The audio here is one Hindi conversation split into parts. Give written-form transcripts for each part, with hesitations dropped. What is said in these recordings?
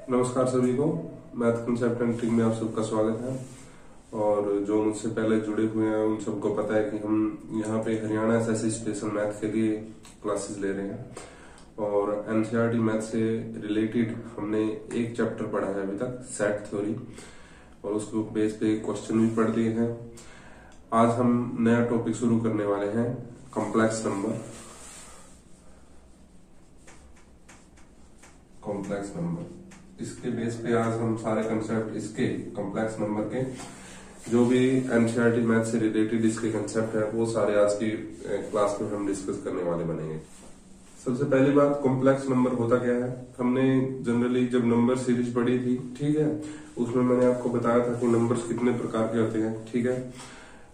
नमस्कार सभी को। मैथ कंसेप्ट एंड ट्रिक में आप सबका स्वागत है। और जो मुझसे पहले जुड़े हुए हैं उन सबको पता है कि हम यहाँ पे हरियाणा एसएससी स्पेशल मैथ के लिए क्लासेस ले रहे हैं। और एनसीईआरटी मैथ से रिलेटेड हमने एक चैप्टर पढ़ा है अभी तक, सेट थ्योरी, और उसके बेस पे क्वेश्चन भी पढ़ लिए हैं। आज हम नया टॉपिक शुरू करने वाले हैं, कॉम्प्लेक्स नंबर। कॉम्प्लेक्स नंबर, इसके बेस पे आज हम सारे कंसेप्ट इसके कॉम्प्लेक्स नंबर के जो भी एनसीईआरटी मैथ से रिलेटेड इसके कंसेप्ट है वो सारे आज की क्लास में हम डिस्कस करने वाले बनेंगे। सबसे पहली बात, कॉम्प्लेक्स नंबर होता क्या है। हमने जनरली जब नंबर सीरीज पढ़ी थी, ठीक है, उसमें मैंने आपको बताया था कि नंबर्स कितने प्रकार के होते हैं। ठीक है,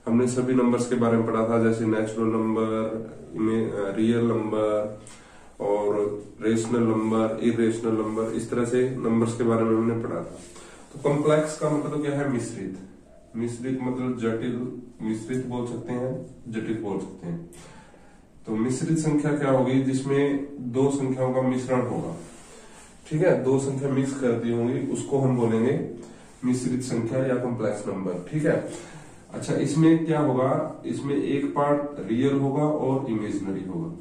हमने सभी नंबर्स के बारे में पढ़ा था, जैसे नेचुरल नंबर, रियल नंबर और रेशनल नंबर, इरेशनल नंबर, इस तरह से नंबर्स के बारे में हमने पढ़ा था। तो कॉम्प्लेक्स का मतलब क्या है? मिश्रित। मिश्रित मतलब जटिल, मिश्रित बोल सकते हैं, जटिल बोल सकते हैं। तो मिश्रित संख्या क्या होगी? जिसमें दो संख्याओं का मिश्रण होगा। ठीक है, दो संख्या मिक्स कर दी होंगी, उसको हम बोलेंगे मिश्रित संख्या या कॉम्प्लेक्स नंबर। ठीक है, अच्छा, इसमें क्या होगा? इसमें एक पार्ट रियल होगा और इमेजिनरी होगा,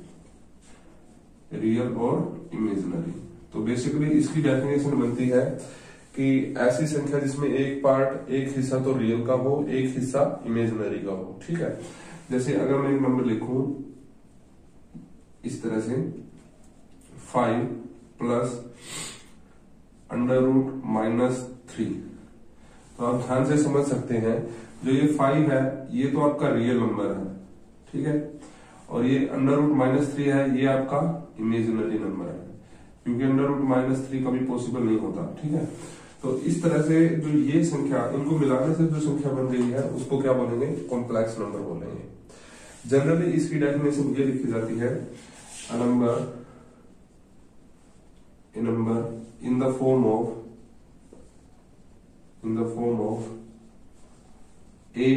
रियल और इमेजिनरी। तो बेसिकली इसकी डेफिनेशन बनती है कि ऐसी संख्या जिसमें एक पार्ट, एक हिस्सा तो रियल का हो, एक हिस्सा इमेजिनरी का हो। ठीक है, जैसे अगर मैं एक नंबर लिखूं इस तरह से 5 प्लस √-3, तो आप ध्यान से समझ सकते हैं, जो ये 5 है ये तो आपका रियल नंबर है। ठीक है, और ये √-3 है, ये आपका इमेजिनरी नंबर है, क्योंकि √-3 कभी पॉसिबल नहीं होता। ठीक है, तो इस तरह से जो ये संख्या, इनको मिलाने से जो संख्या बन रही है उसको क्या बोलेंगे? कॉम्प्लेक्स नंबर बोलेंगे। जनरली इसकी डेफिनेशन ये लिखी जाती है, a number in the form of a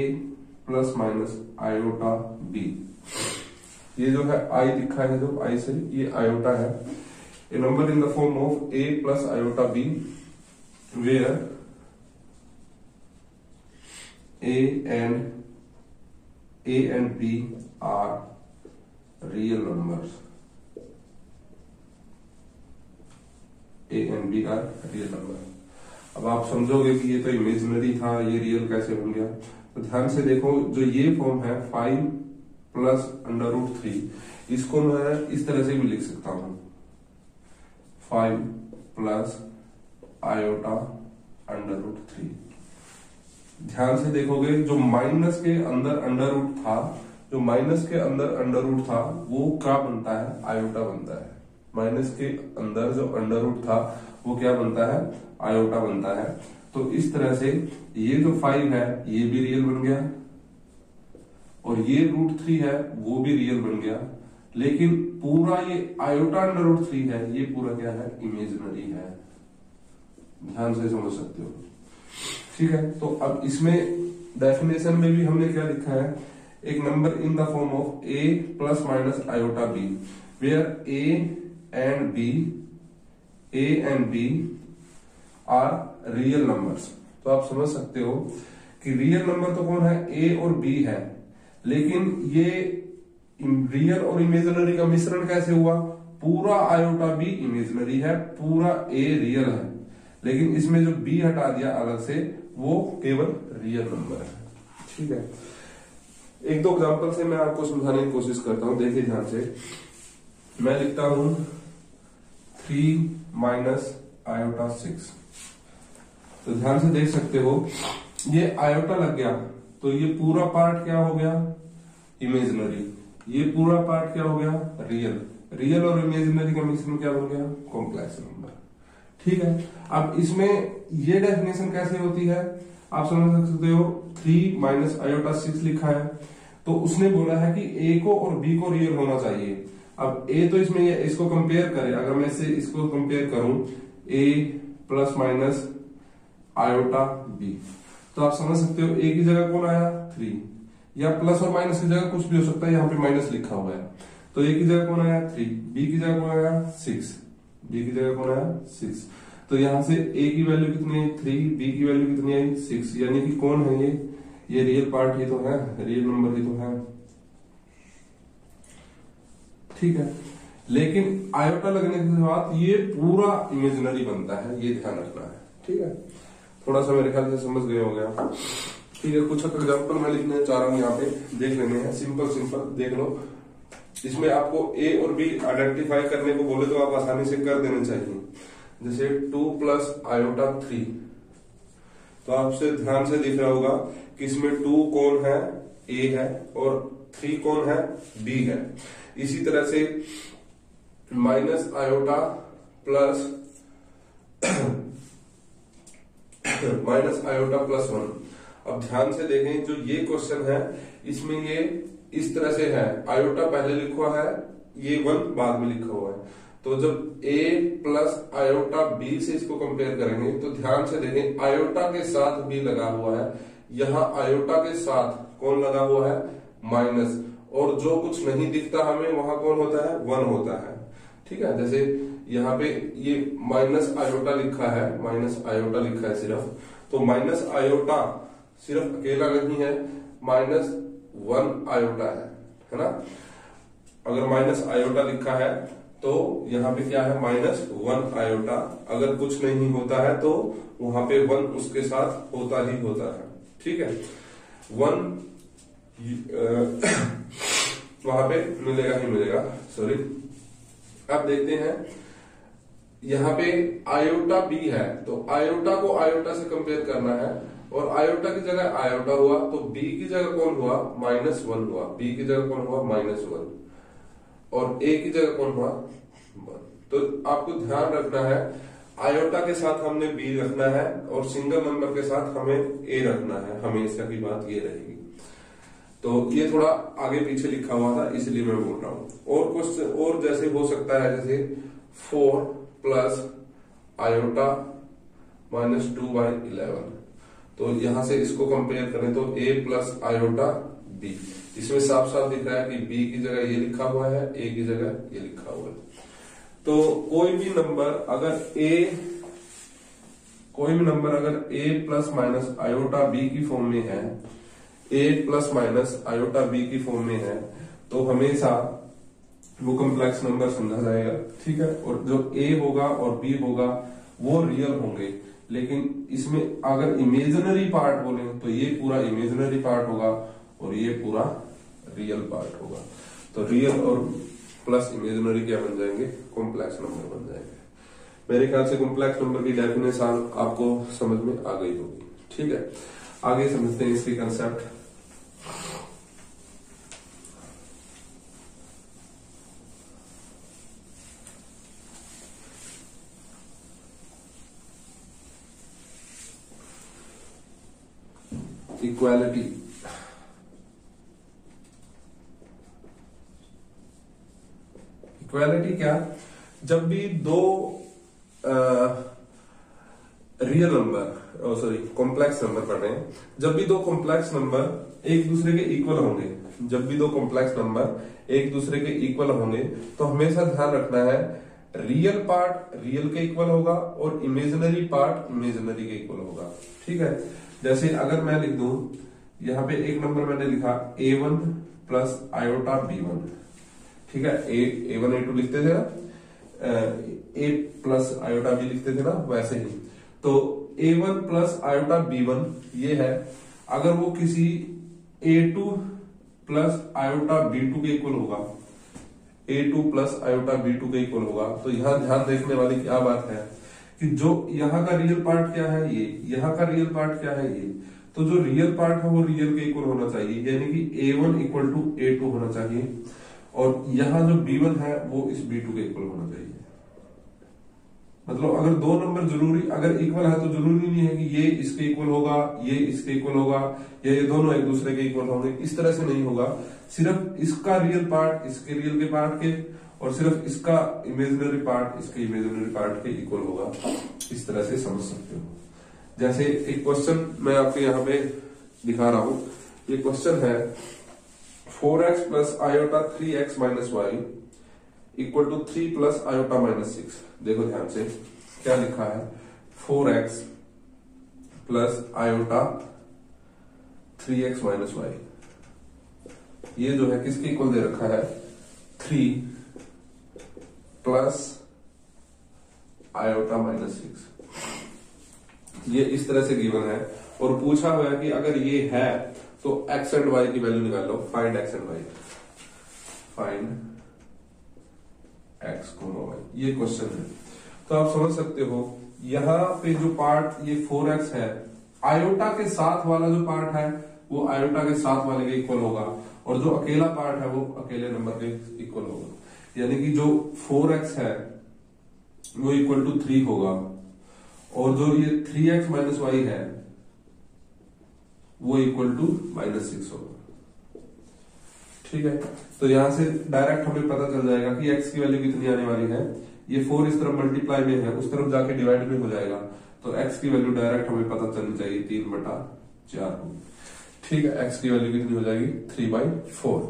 plus minus iota b। ये जो है आई लिखा है, जो आई से ये आयोटा है। A number in the form of a plus iota b where a and b are real numbers. a and b are real number. अब आप समझोगे कि ये तो इमेजिनरी था, ये रियल कैसे बन गया? तो ध्यान से देखो, जो ये फॉर्म है 5 प्लस √3, इसको मैं इस तरह से भी लिख सकता हूं, 5 प्लस आयोटा √3। ध्यान से देखोगे, जो माइनस के अंदर अंडर था, जो माइनस के अंदर अंडर था वो क्या बनता है? आयोटा बनता है। माइनस के अंदर जो अंडर था वो क्या बनता है? आयोटा बनता है। तो इस तरह से ये जो 5 है ये भी रियल बन गया, और ये √3 है वो भी रियल बन गया, लेकिन पूरा ये आयोटा √3 है, ये पूरा क्या है? इमेजिनरी है। ध्यान से समझ सकते हो। ठीक है, तो अब इसमें डेफिनेशन में भी हमने क्या लिखा है? एक number in the form of a plus minus iota b where a and b are real numbers. तो आप समझ सकते हो कि रियल नंबर तो कौन है? a और b है, लेकिन ये रियल और इमेजिनरी का मिश्रण कैसे हुआ? पूरा आयोटा b इमेजिनरी है, पूरा a रियल है, लेकिन इसमें जो b हटा दिया अलग से, वो केवल रियल नंबर है। ठीक है, एक दो एग्जांपल से मैं आपको समझाने की कोशिश करता हूं, देखिए ध्यान से। मैं लिखता हूं 3 माइनस आयोटा 6। तो ध्यान से देख सकते हो, ये आयोटा लग गया तो ये पूरा पार्ट क्या हो गया? इमेजिनरी। ये पूरा पार्ट क्या हो गया? रियल। रियल और इमेजिनरी का मिश्रण क्या बन गया? Complex number. ठीक है, अब इसमें ये डेफिनेशन कैसे होती है आप समझ सकते हो। 3 माइनस आयोटा 6 लिखा है, तो उसने बोला है कि a को और b को रियल होना चाहिए। अब a तो इसमें इसको कंपेयर करें, अगर मैं इसको कंपेयर करूं a plus minus iota b, तो आप समझ सकते हो a की जगह कौन आया? 3, या प्लस और माइनस की जगह कुछ भी हो सकता है, यहाँ पे माइनस लिखा हुआ है। तो a की जगह कौन आया? 3, b की जगह कौन आया? 6, b की जगह कौन आया? 6। तो यहां से a की वैल्यू कितनी है 3, b की वैल्यू कितनी आई 6, यानी कि कौन है ये रियल पार्ट ही तो है, रियल नंबर ही तो है, ठीक है। लेकिन आयोटा लगने के बाद ये पूरा इमेजिनरी बनता है, ये ध्यान रखना है, ठीक है। थोड़ा सा मेरे ख्याल से समझ गए होंगे आप, ठीक है। कुछ एग्जाम्पल मैं लिखने चाह रहा हूँ, यहाँ पे देख लेने हैं, सिंपल देख लो। इसमें आपको ए और बी आइडेंटिफाई करने को बोले तो आप आसानी से कर देने चाहिए। जैसे 2 प्लस आयोटा 3, तो आपसे ध्यान से दिख रहा होगा कि इसमें 2 कौन है, ए है, और 3 कौन है, बी है। इसी तरह से minus iota plus minus iota plus 1। अब ध्यान से देखें, जो ये क्वेश्चन है इसमें ये इस तरह से है, आयोटा पहले लिखा है, ये 1 बाद में लिखा हुआ है। तो जब a प्लस आयोटा b से इसको कंपेयर करेंगे तो ध्यान से देखें, आयोटा के साथ b लगा हुआ है, यहाँ आयोटा के साथ कौन लगा हुआ है, माइनस, और जो कुछ नहीं दिखता हमें वहां कौन होता है, 1 होता है, ठीक है। जैसे यहाँ पे ये माइनस आयोटा लिखा है, माइनस आयोटा लिखा है सिर्फ, तो माइनस आयोटा सिर्फ अकेला नहीं है, -1 आयोटा है ना। अगर माइनस आयोटा लिखा है तो यहाँ पे क्या है, -1 आयोटा। अगर कुछ नहीं होता है तो वहां पे 1 उसके साथ होता ही होता है, ठीक है। 1 वहां पे मिलेगा ही मिलेगा, सॉरी। अब देखते हैं, यहाँ पे आयोटा बी है, तो आयोटा को आयोटा से कंपेयर करना है, और आयोटा की जगह आयोटा हुआ तो बी की जगह कौन हुआ, -1 हुआ, बी की जगह कौन हुआ, -1, और ए की जगह कौन हुआ, 1। तो आपको ध्यान रखना है, आयोटा के साथ हमने बी रखना है और सिंगल नंबर के साथ हमें ए रखना है, हमेशा की बात ये रहेगी। तो ये थोड़ा आगे पीछे लिखा हुआ था इसलिए मैं बोल रहा हूं। और क्वेश्चन और जैसे हो सकता है, जैसे 4 प्लस आयोटा -2/11, तो यहां से इसको कंपेयर करें तो a प्लस आयोटा b, इसमें साफ साफ दिख रहा है कि b की जगह ये लिखा हुआ है, a की जगह ये लिखा हुआ है। तो कोई भी नंबर अगर a plus minus iota b की फॉर्म में है, a plus minus iota b की फॉर्म में है, तो हमेशा वो कॉम्प्लेक्स नंबर समझा जाएगा, ठीक है। और जो a होगा और b होगा वो रियल होंगे, लेकिन इसमें अगर इमेजिनरी पार्ट बोले तो ये पूरा इमेजिनरी पार्ट होगा और ये पूरा रियल पार्ट होगा। तो रियल और प्लस इमेजिनरी क्या बन जाएंगे, कॉम्प्लेक्स नंबर बन जाएंगे। मेरे ख्याल से कॉम्प्लेक्स नंबर की डेफिनेशन आपको समझ में आ गई होगी, ठीक है। आगे समझते हैं इसकी कंसेप्ट। इक्वालिटी, इक्वालिटी क्या, जब भी दो real number, sorry complex number पढ़ रहे हैं, जब भी दो कॉम्प्लेक्स नंबर एक दूसरे के इक्वल होंगे, जब भी दो कॉम्प्लेक्स नंबर एक दूसरे के इक्वल होंगे, तो हमेशा ध्यान रखना है रियल पार्ट रियल के इक्वल होगा और इमेजिनरी पार्ट इमेजिनरी के इक्वल होगा, ठीक है। जैसे अगर मैं लिख दूं, यहाँ पे एक नंबर मैंने लिखा a1 प्लस आयोटा b1, ठीक है। a1 a2 लिखते थे ना, a प्लस आयोटा b लिखते थे ना, वैसे ही। तो a1 प्लस आयोटा b1 ये है, अगर वो किसी a2 प्लस आयोटा b2 के इक्वल होगा, a2 प्लस आयोटा b2 के इक्वल होगा, तो यहाँ ध्यान देखने वाली क्या बात है कि जो यहाँ का रियल पार्ट क्या है, ये यहाँ का रियल पार्ट क्या है, ये। तो जो रियल पार्ट है वो रियल के इक्वल होना चाहिए, यानी कि a1 इक्वल टू a2 होना चाहिए, और यहाँ जो b1 है वो इस b2 के इक्वल होना चाहिए। मतलब अगर दो नंबर जरूरी अगर इक्वल है तो जरूरी नहीं है कि ये इसके इक्वल होगा, ये इसके इक्वल होगा, या ये दोनों एक दूसरे के इक्वल होंगे, इस तरह से नहीं होगा। सिर्फ इसका रियल पार्ट इसके रियल के पार्ट के, और सिर्फ इसका इमेजिनरी पार्ट इसके इमेजिनरी पार्ट के इक्वल होगा, इस तरह से समझ सकते हो। जैसे एक क्वेश्चन मैं आपको यहाँ पे दिखा रहा हूं, ये क्वेश्चन है 4x plus iota 3x minus Y equal to 3 plus iota minus 6। देखो ध्यान से क्या लिखा है 4x plus iota 3x minus Y, ये जो है किसके इक्वल दे रखा है 3 प्लस आयोटा माइनस 6। ये इस तरह से गिवन है और पूछा हुआ है कि अगर ये है तो x एंड y की वैल्यू निकाल लो, find x and y, find x, y, ये क्वेश्चन है। तो आप समझ सकते हो यहां पे जो पार्ट ये 4x है, आयोटा के साथ वाला जो पार्ट है वो आयोटा के साथ वाले के इक्वल होगा और जो अकेला पार्ट है वो अकेले नंबर के इक्वल होगा। यानी कि जो 4x है वो इक्वल टू 3 होगा और जो ये 3x माइनस वाई है वो इक्वल टू -6 होगा। ठीक है, तो यहां से डायरेक्ट हमें पता चल जाएगा कि x की वैल्यू कितनी आने वाली है। ये 4 इस तरफ मल्टीप्लाई में है, उस तरफ जाके डिवाइड में हो जाएगा, तो x की वैल्यू डायरेक्ट हमें पता चलनी चाहिए 3/4 होगी। ठीक है, x की वैल्यू कितनी हो जाएगी 3/4।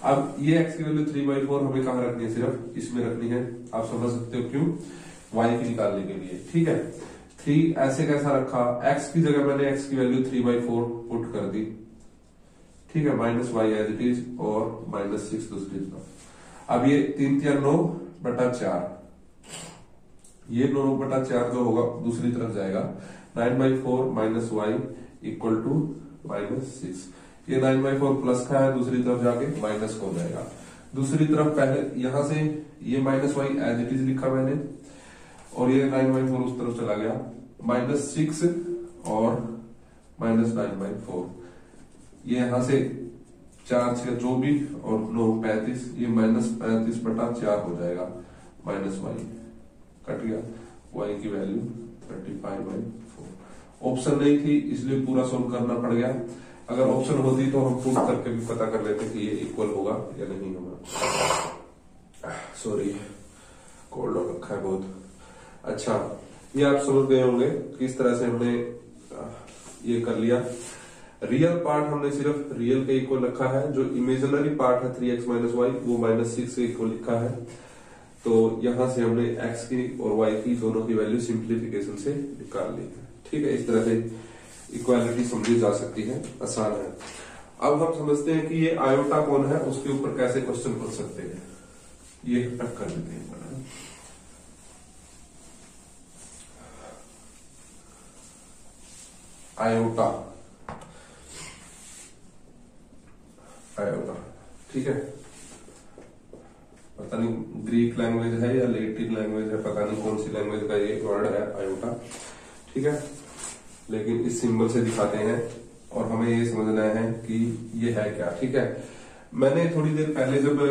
अब ये x की वैल्यू 3/4 हमें कहां रखनी है, सिर्फ इसमें रखनी है। आप समझ सकते हो क्यों, y की निकालने के लिए। ठीक है, 3 ऐसे कैसा रखा, x की जगह मैंने x की वैल्यू 3/4 पुट कर दी। ठीक है, minus Y as it is और -6 दूसरी तरफ। अब ये 3 3 9/4, ये 9/4 जो होगा दूसरी तरफ जाएगा, 9/4 माइनस वाई इक्वल टू -6। ये 9/4 प्लस का है, दूसरी तरफ जाके माइनस हो जाएगा। दूसरी तरफ पहले यहां से ये minus Y as it is लिखा मैंने और ये 9/4 उस तरफ चला गया, -6 और -9/4। ये यहां से 4 6 24 और 9 35, ये -35/4 हो जाएगा, माइनस वाई कट गया, वाई की वैल्यू 35/4। ऑप्शन नहीं थी इसलिए पूरा सोल्व करना पड़ गया। अगर ऑप्शन होती तो हम पुट करके भी पता कर लेते कि ये इक्वल होगा या नहीं होगा। सॉरी, कोल्ड हो रखा है बहुत। अच्छा, ये आप समझ गए होंगे किस तरह से हमने ये कर लिया। रियल पार्ट हमने सिर्फ रियल के इक्वल रखा है, जो इमेजिनरी पार्ट है 3x माइनस वाई वो -6 के इक्वल लिखा है। तो यहां से हमने x की और y की दोनों की वैल्यू सिंप्लीफिकेशन से निकाल ली है। ठीक है, इस तरह से इक्वालिटी समझी जा सकती है, आसान है। अब हम समझते हैं कि ये आयोटा कौन है, उसके ऊपर कैसे क्वेश्चन पूछ सकते हैं। ये टक कर देते हैं। आयोटा, आयोटा, ठीक है, पता नहीं ग्रीक लैंग्वेज है या लैटिन लैंग्वेज है, पता नहीं कौन सी लैंग्वेज का ये वर्ड है आयोटा। ठीक है, लेकिन इस सिंबल से दिखाते हैं और हमें ये समझना है कि ये है क्या। ठीक है, मैंने थोड़ी देर पहले जब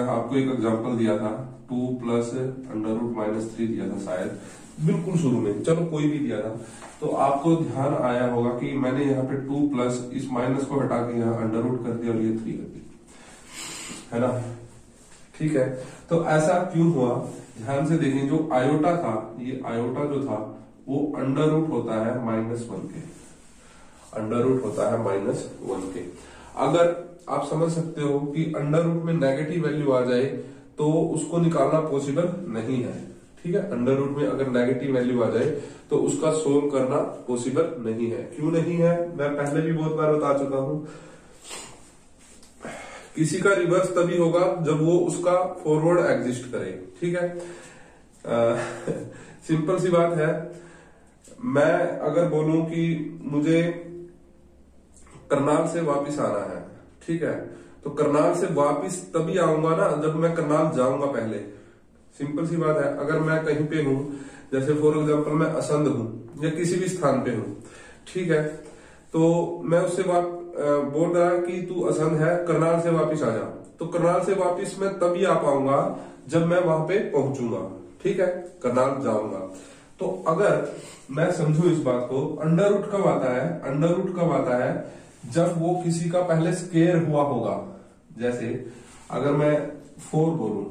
आपको एक एग्जांपल दिया था 2 + √-3 दिया था शायद, बिल्कुल शुरू में, चलो कोई भी दिया था, तो आपको ध्यान आया होगा कि मैंने यहाँ पे 2 प्लस इस माइनस को हटा के यहाँ √ कर दिया और ये 3 कर दिया, है ना। ठीक है, तो ऐसा क्यों हुआ, ध्यान से देखें। जो आयोटा था, ये आयोटा जो था वो √ होता है -1 के, √ होता है -1 के। अगर आप समझ सकते हो कि √ में नेगेटिव वैल्यू आ जाए तो उसको निकालना पॉसिबल नहीं है। ठीक है, √ में अगर नेगेटिव वैल्यू आ जाए तो उसका सोल्व करना पॉसिबल नहीं है। क्यों नहीं है, मैं पहले भी बहुत बार बता चुका हूं। किसी का रिवर्स तभी होगा जब वो उसका फॉरवर्ड एग्जिस्ट करे। ठीक है, सिंपल सी बात है। मैं अगर बोलूं कि मुझे करनाल से वापस आना है, ठीक है, तो करनाल से वापस तभी आऊंगा ना जब मैं करनाल जाऊंगा पहले। सिंपल सी बात है। अगर मैं कहीं पे हूं, जैसे फॉर एग्जांपल मैं असंध हूं या किसी भी स्थान पे हूं, ठीक है, तो मैं उससे बोल रहा कि तू असंध है, करनाल से वापस आ जा, तो करनाल से वापस मैं तभी आ पाऊंगा जब मैं वहां पे पहुंचूंगा। ठीक है, करनाल जाऊंगा। तो अगर मैं समझू इस बात को, √ कब आता है, √ कब आता है जब वो किसी का पहले स्क्वायर हुआ होगा। जैसे अगर मैं 4 बोलूं,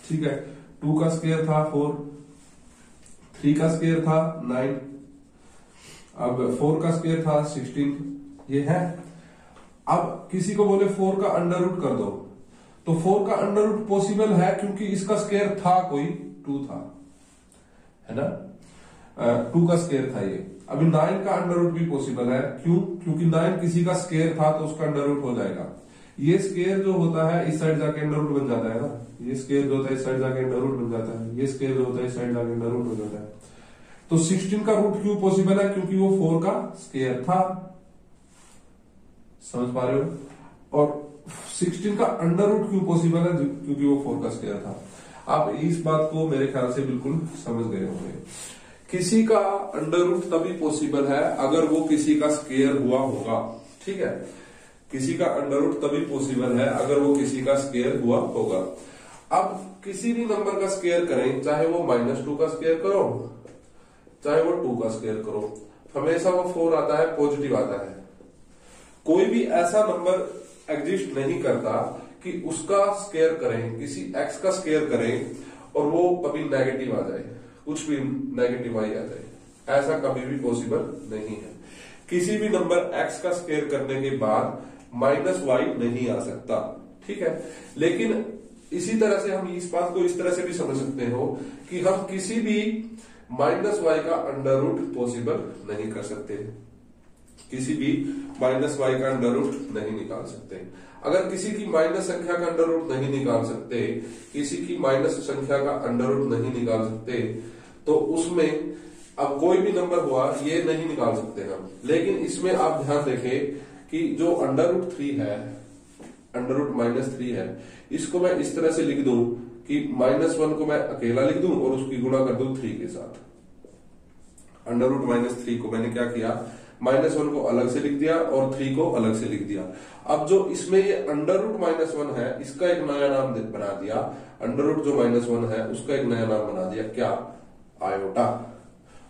ठीक है, 2 का स्क्वायर था 4, 3 का स्क्वायर था 9, अब 4 का स्क्वायर था 16, ये है। अब किसी को बोले 4 का √ कर दो, तो 4 का √ पॉसिबल है क्योंकि इसका स्क्वायर था कोई 2 था, है ना। 2 का स्क्वायर था ये। अभी 9 का अंडर रूट भी पॉसिबल है, क्यों? क्योंकि 9 किसी का स्क्वायर था तो उसका अंडर रूट हो जाएगा। ये स्क्वायर जो होता है इस साइड जाके अंडर रूट बन जाता है ना, ये स्क्वायर जो होता है इस साइड जाके अंडर रूट बन जाता है, ये स्क्वायर जो होता है इस साइड जाके अंडर रूट हो जाता है। तो 16 का रूट क्यों पॉसिबल है? क्योंकि वो 4 का स्क्वायर था, समझ पा रहे हो। और 16 का अंडर रूट क्यों पॉसिबल है? क्योंकि वो 4 का स्क्वायर था। आप इस बात को मेरे ख्याल से बिल्कुल समझ गए होंगे। किसी का अंडर रूट तभी पॉसिबल है अगर वो किसी का स्क्वायर हुआ होगा, ठीक है। किसी का अंडर रूट तभी पॉसिबल है अगर वो किसी का स्क्वायर हुआ होगा। अब किसी भी नंबर का स्क्वायर करें, चाहे वो -2 का स्क्वायर करो, चाहे वो 2 का स्क्वायर करो, हमेशा वो 4 आता है, पॉजिटिव आता है। कोई भी ऐसा नंबर एग्जिस्ट नहीं करता कि उसका स्क्वायर करें, किसी एक्स का स्क्वायर करें और वो कभी नेगेटिव आ जाए, कुछ भी नेगेटिव आ जाए, ऐसा कभी भी पॉसिबल नहीं है। किसी भी नंबर एक्स का स्क्वायर करने के बाद -y नहीं आ सकता, ठीक है। लेकिन इसी तरह से हम इस बात को इस तरह से भी समझ सकते हो कि हम किसी भी -y का अंडर रूट पॉसिबल नहीं कर सकते, किसी भी -y का अंडर रूट नहीं निकाल सकते। अगर किसी की माइनस संख्या का अंडर रूट नहीं निकाल सकते, किसी की माइनस संख्या का अंडर रूट नहीं निकाल सकते, तो उसमें अब कोई भी नंबर हुआ ये नहीं निकाल सकते हम। लेकिन इसमें आप ध्यान देखें कि जो अंडर रूट 3 है, अंडर रूट -3 है, इसको मैं इस तरह से लिख दूं कि -1 को मैं अकेला लिख दूं और उसकी गुणा कर दूं 3 के साथ। अंडर रूट -3 को मैंने क्या किया, -1 को अलग से लिख दिया और 3 को अलग से लिख दिया। अब जो इसमें ये अंडर रूट -1 है, इसका एक नया नाम बना दिया। अंडर रूट जो -1 है उसका एक नया नाम बना दिया, क्या? आयोटा।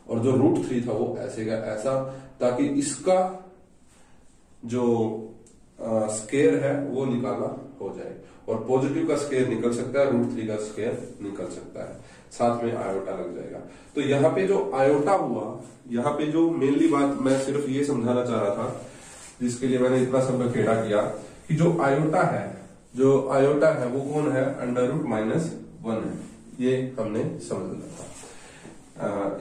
और जो रूट 3 था वो ऐसे का ऐसा, ताकि इसका जो स्क्वायर है वो निकालना हो जाए। और पॉजिटिव का स्क्वायर निकल सकता है, रूट 3 का स्क्वायर निकल सकता है, साथ में आयोटा लग जाएगा। तो यहाँ पे जो आयोटा हुआ, यहाँ पे जो मेनली बात मैं सिर्फ ये समझाना चाह रहा था, जिसके लिए मैंने इतना सब खेड़ा किया, कि जो आयोटा है, जो आयोटा है वो कौन है? अंडर रूट -1 है। ये हमने समझना था।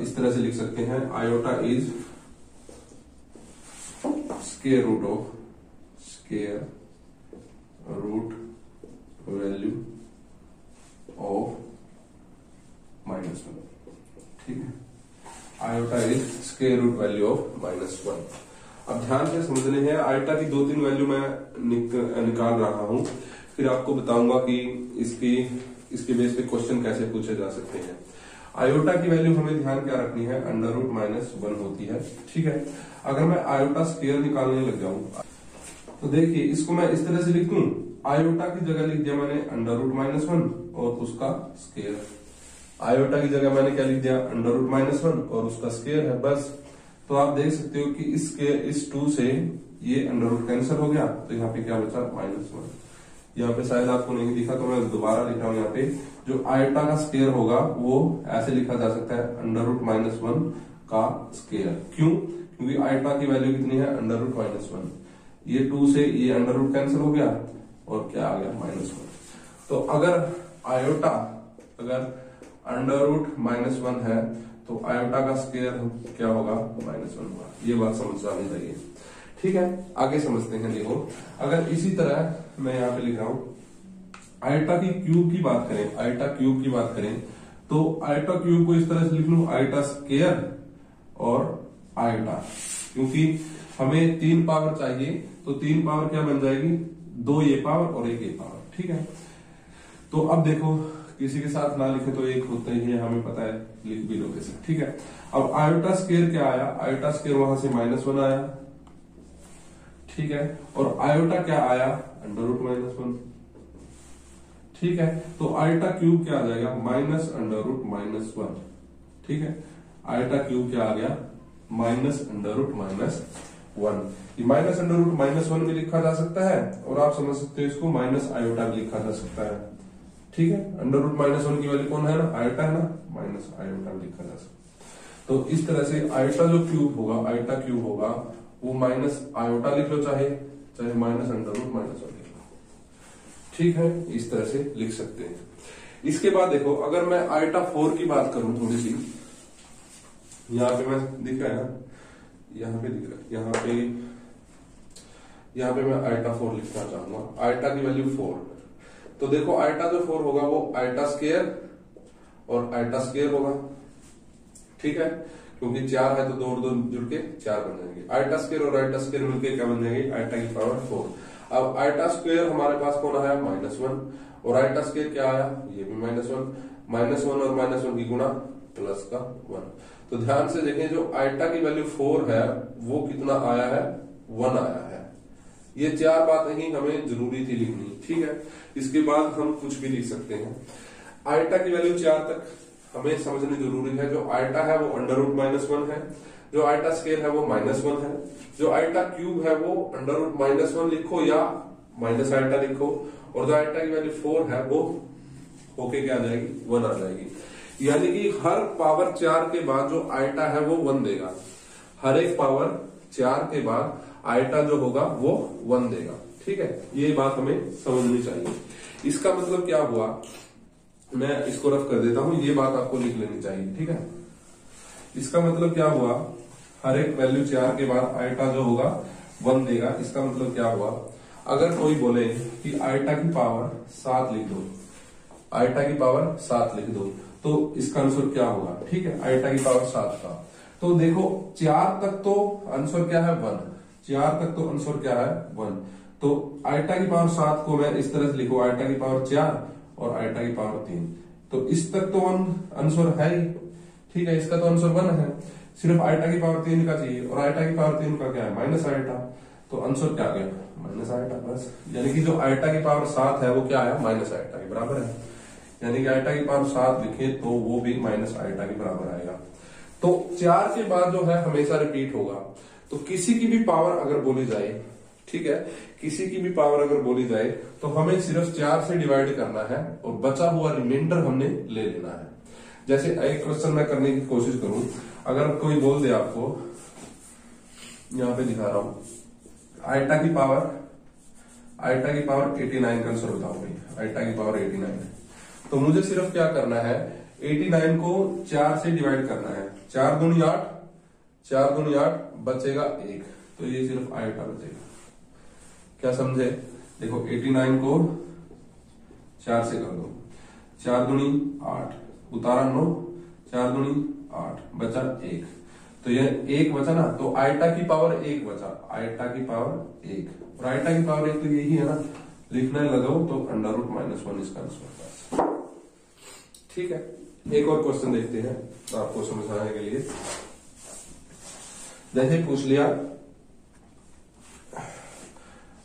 इस तरह से लिख सकते हैं, iota is square root value of -1, ठीक है। Iota is square root value of -1। अब ध्यान से समझने हैं, आयोटा की 2-3 वैल्यू मैं निकाल रहा हूं, फिर आपको बताऊंगा कि इसके बेस पे क्वेश्चन कैसे पूछे जा सकते हैं। आयोटा की वैल्यू हमें ध्यान क्या रखनी है? अंडर रूट -1 होती है, ठीक है। अगर मैं आयोटा स्क्वायर निकालने लग जाऊं तो देखिए, इसको मैं इस तरह से लिख दूं, आयोटा की जगह लिख दिया मैंने अंडर रूट -1 और उसका स्क्वायर। आयोटा की जगह मैंने क्या लिख दिया? अंडर रूट -1 और उसका स्क्वायर है, बस। तो आप देख सकते हो कि इस 2 से ये अंडर रूट कैंसिल हो गया, तो यहाँ पे क्या बचा? -1। यहाँ पे शायद आपको नहीं दिखा तो मैं दोबारा लिख रहा हूं। यहाँ पे जो आयोटा का स्क्वायर होगा वो ऐसे लिखा जा सकता है, अंडर रूट -1 का स्क्वायर। क्यों? क्योंकि आयोटा की वैल्यू कितनी है? Under root -1। ये 2 से ये अंडर रूट कैंसिल हो गया और क्या आ गया? -1। तो अगर आयोटा अंडर रूट -1 है तो आयोटा का स्क्वायर क्या होगा? -1 होगा। ये बात समझ आनी चाहिए, ठीक है। आगे समझते हैं। देखो, अगर इसी तरह मैं यहाँ पे लिख रहा हूं, आयोटा की क्यूब की बात करें, आयोटा क्यूब की बात करें, तो आयोटा क्यूब को इस तरह से लिख लूं, आयोटा स्क्वायर और आयोटा। क्योंकि हमें 3 पावर चाहिए, तो 3 पावर क्या बन जाएगी? 2 ये पावर और 1 ये पावर, ठीक है। तो अब देखो, किसी के साथ ना लिखे तो 1 होता ही है, हमें पता है, लिख भी लोगे से, ठीक है। अब आयोटा स्क्वायर क्या आया? आयोटा स्क्वायर वहां से -1 आया, ठीक है। और आयोटा क्या आया? अंडर रूट -1, ठीक है। तो आयोटा क्यूब क्या आ जाएगा? -अंडर रूट -1, ठीक है। आयोटा क्यूब क्या आ गया? -Under root -1। ये -अंडर रूट -1 भी लिखा जा सकता है और आप समझ सकते हो इसको माइनस आयोटा भी लिखा जा सकता है, ठीक है। अंडर रूट -1 की वैल्यू कौन है ना? आयोटा है ना, माइनस आयोटा लिखा जा सकता है। तो इस तरह से आयोटा जो क्यूब होगा, आयोटा क्यूब होगा, वो माइनस आयोटा लिख लो, चाहे माइनस अंडर रूट -1 लिख लो, ठीक है। इस तरह से लिख सकते हैं। इसके बाद देखो, अगर मैं आयोटा 4 की बात करूं, थोड़ी सी यहाँ पे मैं दिख रहा है ना, यहाँ पे दिख रहा है, यहाँ पे मैं आइटा 4 लिखना चाहूंगा। आइटा की वैल्यू 4, तो देखो आइटा जो 4 होगा वो आइटा स्क्वायर और आइटा स्क्वायर होगा, ठीक है, क्योंकि 4 है तो 2 और 2 जुड़ के 4 बन जाएंगे। आइटा स्क्वायर और आइटा स्क्वायर मिलके क्या बन जाएंगे, आइटा की पावर 4। अब आइटा स्क्वायर हमारे पास कौन आया, -1, और आइटा स्क्वायर क्या आया, ये भी -1, -1 और -1 की गुणा प्लस का 1। तो ध्यान से देखें, जो आइटा की वैल्यू 4 है वो कितना आया है, 1 आया है। ये 4 बातें ही हमें जरूरी थी लिखनी, ठीक है। इसके बाद हम कुछ भी लिख सकते हैं। आइटा की वैल्यू 4 तक हमें समझनी जरूरी है। जो आइटा है वो √-1 है, जो आइटा स्क्वायर है वो -1 है, जो आइटा क्यूब है वो √-1 लिखो या माइनस आइटा लिखो, और जो आइटा की वैल्यू 4 है वो होके क्या आ जाएगी, 1 आ जाएगी। यानी कि हर पावर 4 के बाद जो आइटा है वो 1 देगा, हर एक पावर 4 के बाद आइटा जो होगा वो 1 देगा, ठीक है। ये बात हमें समझनी चाहिए। इसका मतलब क्या हुआ, मैं इसको रफ कर देता हूं, ये बात आपको लिख लेनी चाहिए, ठीक है। इसका मतलब क्या हुआ, हर एक वैल्यू 4 के बाद आइटा जो होगा 1 देगा। इसका मतलब क्या हुआ, अगर कोई बोले कि आइटा की पावर 7 लिख दो, आइटा की पावर 7 लिख दो, तो इसका आंसर क्या होगा, ठीक है, आइटा की पावर 7 का। तो देखो 4 तक तो आंसर क्या है, 1, 4 तक तो आंसर क्या है, 1। तो आइटा की पावर 7 को मैं इस तरह से लिखो, आइटा की पावर 4 और आइटा की पावर 3, तो इस तक तो 1 आंसर है ही, ठीक है, इसका तो आंसर 1 है। सिर्फ आइटा की पावर 3 का चाहिए, और आइटा की पावर 3 का क्या है, माइनस आइटा, तो आंसर क्या गया, माइनस आइटा बस। यानी कि जो आइटा की पावर 7 है वो क्या है, माइनस आइटा के बराबर है। यानी कि आइटा की पावर 7 लिखे तो वो भी माइनस आइटा के बराबर आएगा। तो 4 के बाद जो है हमेशा रिपीट होगा। तो किसी की भी पावर अगर बोली जाए, ठीक है, किसी की भी पावर अगर बोली जाए तो हमें सिर्फ 4 से डिवाइड करना है और बचा हुआ रिमाइंडर हमने ले लेना है। जैसे एक क्वेश्चन मैं करने की कोशिश करूं, अगर कोई बोल दे आपको, यहां पे दिखा रहा हूं, आइटा की पावर 89 का आंसर बताओ भाई, आइटा की पावर 89 है। तो मुझे सिर्फ क्या करना है, 89 को 4 से डिवाइड करना है, 4 दूनी 8, 4 दूनी 8, बचेगा 1, तो ये सिर्फ आइटा बचेगा। क्या समझे, देखो 89 को 4 से कर दो, 4 दूनी 8, उतारा 9, 4 दूनी 8, बचा 1, तो ये 1 बचा ना, तो आइटा की पावर 1 बचा, आइटा की पावर 1, और आइटा की पावर 1 तो यही है ना, लिखने लगाओ तो √-1 इसका आंसर, ठीक है। एक और क्वेश्चन देखते हैं आपको समझाने के लिए। जैसे पूछ लिया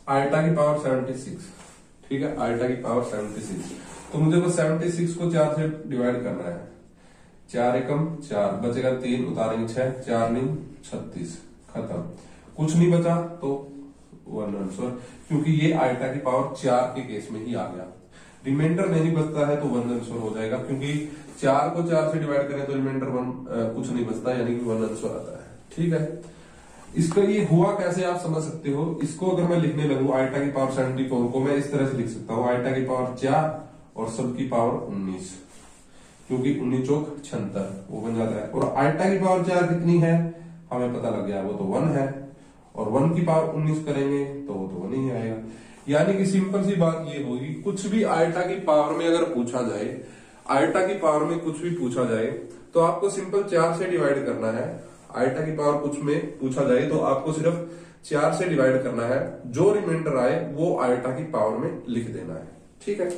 आइटा की पावर 76, ठीक है, आइटा की पावर 76, तो मुझे वो 76 को 4 से डिवाइड करना है, 4 एकम 4, बचेगा 3, उतारेंगे 6, 4 नहीं 36, खत्म, कुछ नहीं बचा तो 1 आंसर, क्योंकि ये आइटा की पावर 4 के केस में ही आ गया। रिमाइंडर नहीं बचता है तो 1 आंसर हो जाएगा, क्योंकि 4 को 4 से डिवाइड करें तो रिमाइंडर 1 कुछ नहीं बचता, यानी कि 1 आंसर आता है, ठीक है। इसका ये हुआ कैसे आप समझ सकते हो। इसको अगर मैं लिखने लगूं, आइटा की पावर 74 को मैं इस तरह से लिख सकता हूं, आइटा की पावर 4 और सब की पावर 19, क्योंकि 19 चौक 76 वो बन जाता है। और आइटा की पावर 4 कितनी है हमें पता लग गया, वो तो 1 है, और 1 की पावर 19 करेंगे तो वो तो 1 ही आएगा। यानी कि सिंपल सी बात ये होगी, कुछ भी आइटा की पावर में अगर पूछा जाए, आइटा की पावर में कुछ भी पूछा जाए तो आपको सिंपल 4 से डिवाइड करना है। आइटा की पावर कुछ में पूछा जाए तो आपको सिर्फ 4 से डिवाइड करना है, जो रिमाइंडर आए वो आइटा की पावर में लिख देना है, ठीक है।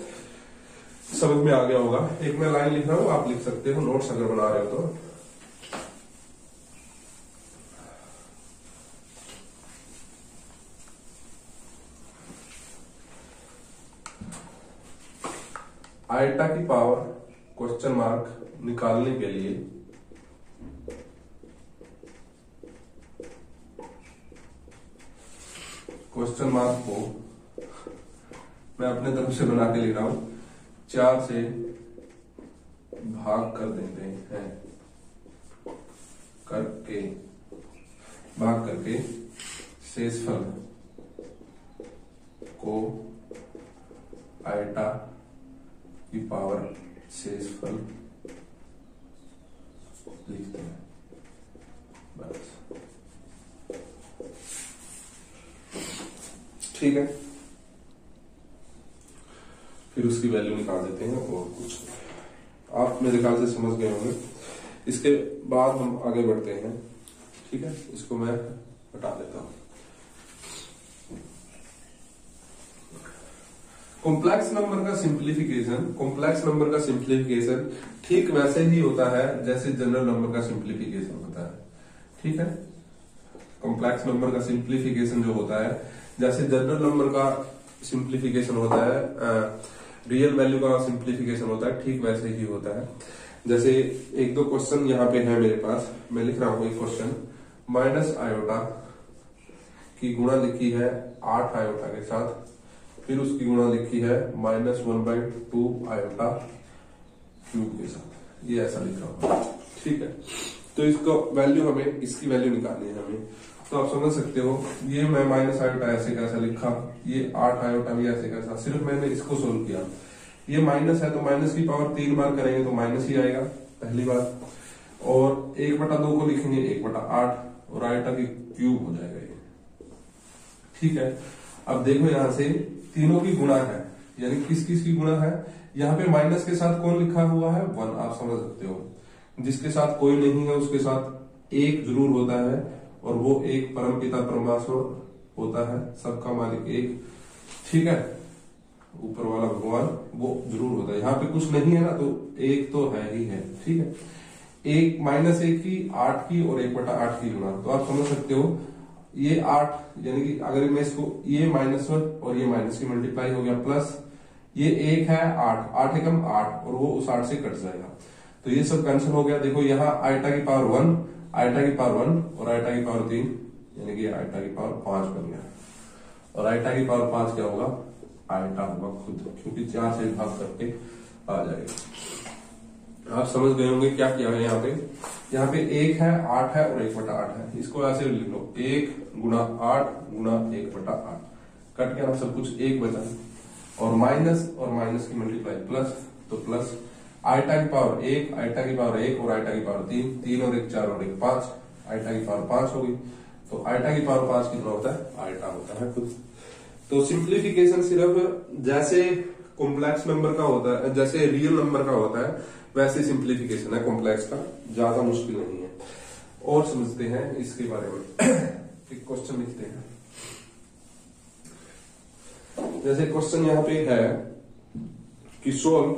समझ में आ गया होगा। एक मैं लाइन लिख रहा हूं, आप लिख सकते हो नोट्स अगर बना रहे हो तो। आइटा की पावर क्वेश्चन मार्क निकालने के लिए क्वेश्चन मार्क को मैं अपने तरफ से बना के लिख रहा हूं, 4 से भाग कर देते हैं, भाग करके शेषफल को आइटा की पावर शेषफल लिखते हैं, ठीक है, फिर उसकी वैल्यू निकाल देते हैं और कुछ आप मेरे ख्याल से समझ गए होंगे। इसके बाद हम आगे बढ़ते हैं। ठीक है, इसको मैं हटा देता हूं। कॉम्प्लेक्स नंबर का सिंप्लीफिकेशन ठीक वैसे ही होता है जैसे जनरल नंबर का सिंप्लीफिकेशन होता है। ठीक है, कॉम्प्लेक्स नंबर का सिंप्लीफिकेशन जो होता है जैसे जनरल नंबर का सिंप्लीफिकेशन होता है, रियल वैल्यू का सिंप्लीफिकेशन होता है, ठीक वैसे ही होता है। जैसे एक दो क्वेश्चन यहाँ पे है मेरे पास, मैं लिख रहा हूं एक क्वेश्चन। माइनस आयोटा की गुणा लिखी है 8 आयोटा के साथ, फिर उसकी गुणा लिखी है -1/2 आयोटा क्यूब के साथ, ये ऐसा लिखा हुआ है। ठीक है, तो इसको वैल्यू हमें, इसकी वैल्यू निकालनी है हमें। तो आप समझ सकते हो, ये मैं माइनस आयोटा ऐसे कैसा लिखा, ये 8 आयोटा भी ऐसे कैसा, सिर्फ मैंने इसको सोल्व किया। ये माइनस है तो माइनस की पावर 3 बार करेंगे तो माइनस ही आएगा, पहली बात। और 1/2 को लिखेंगे 1/8 और आयोटा की क्यूब हो जाएगा ये। ठीक है, अब देखो यहां से तीनों की गुणा है, यानी किस किस की गुणा है। यहाँ पे माइनस के साथ कौन लिखा हुआ है, 1, आप समझ सकते हो। जिसके साथ कोई नहीं है उसके साथ एक जरूर होता है, और वो एक परमपिता परमेश्वर होता है, सबका मालिक एक। ठीक है, ऊपर वाला भगवान वो जरूर होता है। यहाँ पे कुछ नहीं है ना, तो एक तो है ही है। ठीक है, एक -1 की 8 की और 1/8 की गुणा, तो आप समझ सकते हो ये 8, यानी कि अगर मैं इसको, ये -1 और ये माइनस की मल्टीप्लाई हो गया, प्लस ये 1 है 8, 8 एकम 8, और वो उस 8 से कट जाएगा, तो ये सब कैंसिल हो गया। देखो यहाँ आयटा की पावर 1, आयटा की पावर 1 और आयटा की पावर 3, यानी कि आयटा की पावर 5 बन गया। और आयटा की पावर 5 क्या होगा, आयटा होगा खुद, क्योंकि 4 से भाग करके आ जाएगा। आप समझ गए होंगे क्या किया है यहाँ पे। यहाँ पे 1 है, 8 है और 1/8 है, इसको ऐसे लिख लो, 1 गुणा 8 गुणा 1/8, कट गया ना सब कुछ, 1 बचा। और माइनस की मल्टीप्लाई प्लस, तो प्लस आयटा की पावर 1, आयटा की पावर 1 और आयटा की पावर 3, 3 और 1 4 और 1 5, आयटा की पावर 5 हो गई। तो आयटा की पावर 5 कितना होता है, आयटा होता है खुद। तो सिंप्लीफिकेशन सिर्फ जैसे कॉम्प्लेक्स नंबर का होता है, जैसे रियल नंबर का होता है, वैसे सिंप्लीफिकेशन है कॉम्प्लेक्स का, ज्यादा मुश्किल नहीं है। और समझते हैं इसके बारे में। एक क्वेश्चन लिखते हैं। जैसे क्वेश्चन यहाँ पे है कि solve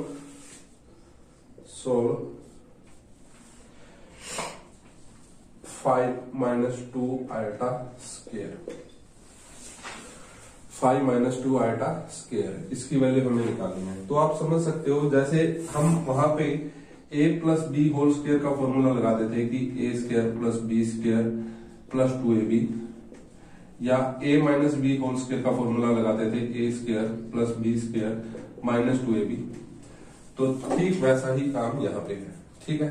5 - 2 eta square, 5 - 2 eta square, इसकी वैल्यू हमें निकालनी है। तो आप समझ सकते हो, जैसे हम वहां पे a + b होल स्क्वायर का फॉर्मूला लगा देते हैं कि a² + b² + 2ab, या a - b होल स्क्वायर का फॉर्मूला लगाते थे a² + b² - 2ab। तो ठीक वैसा ही काम यहाँ पे है। ठीक है,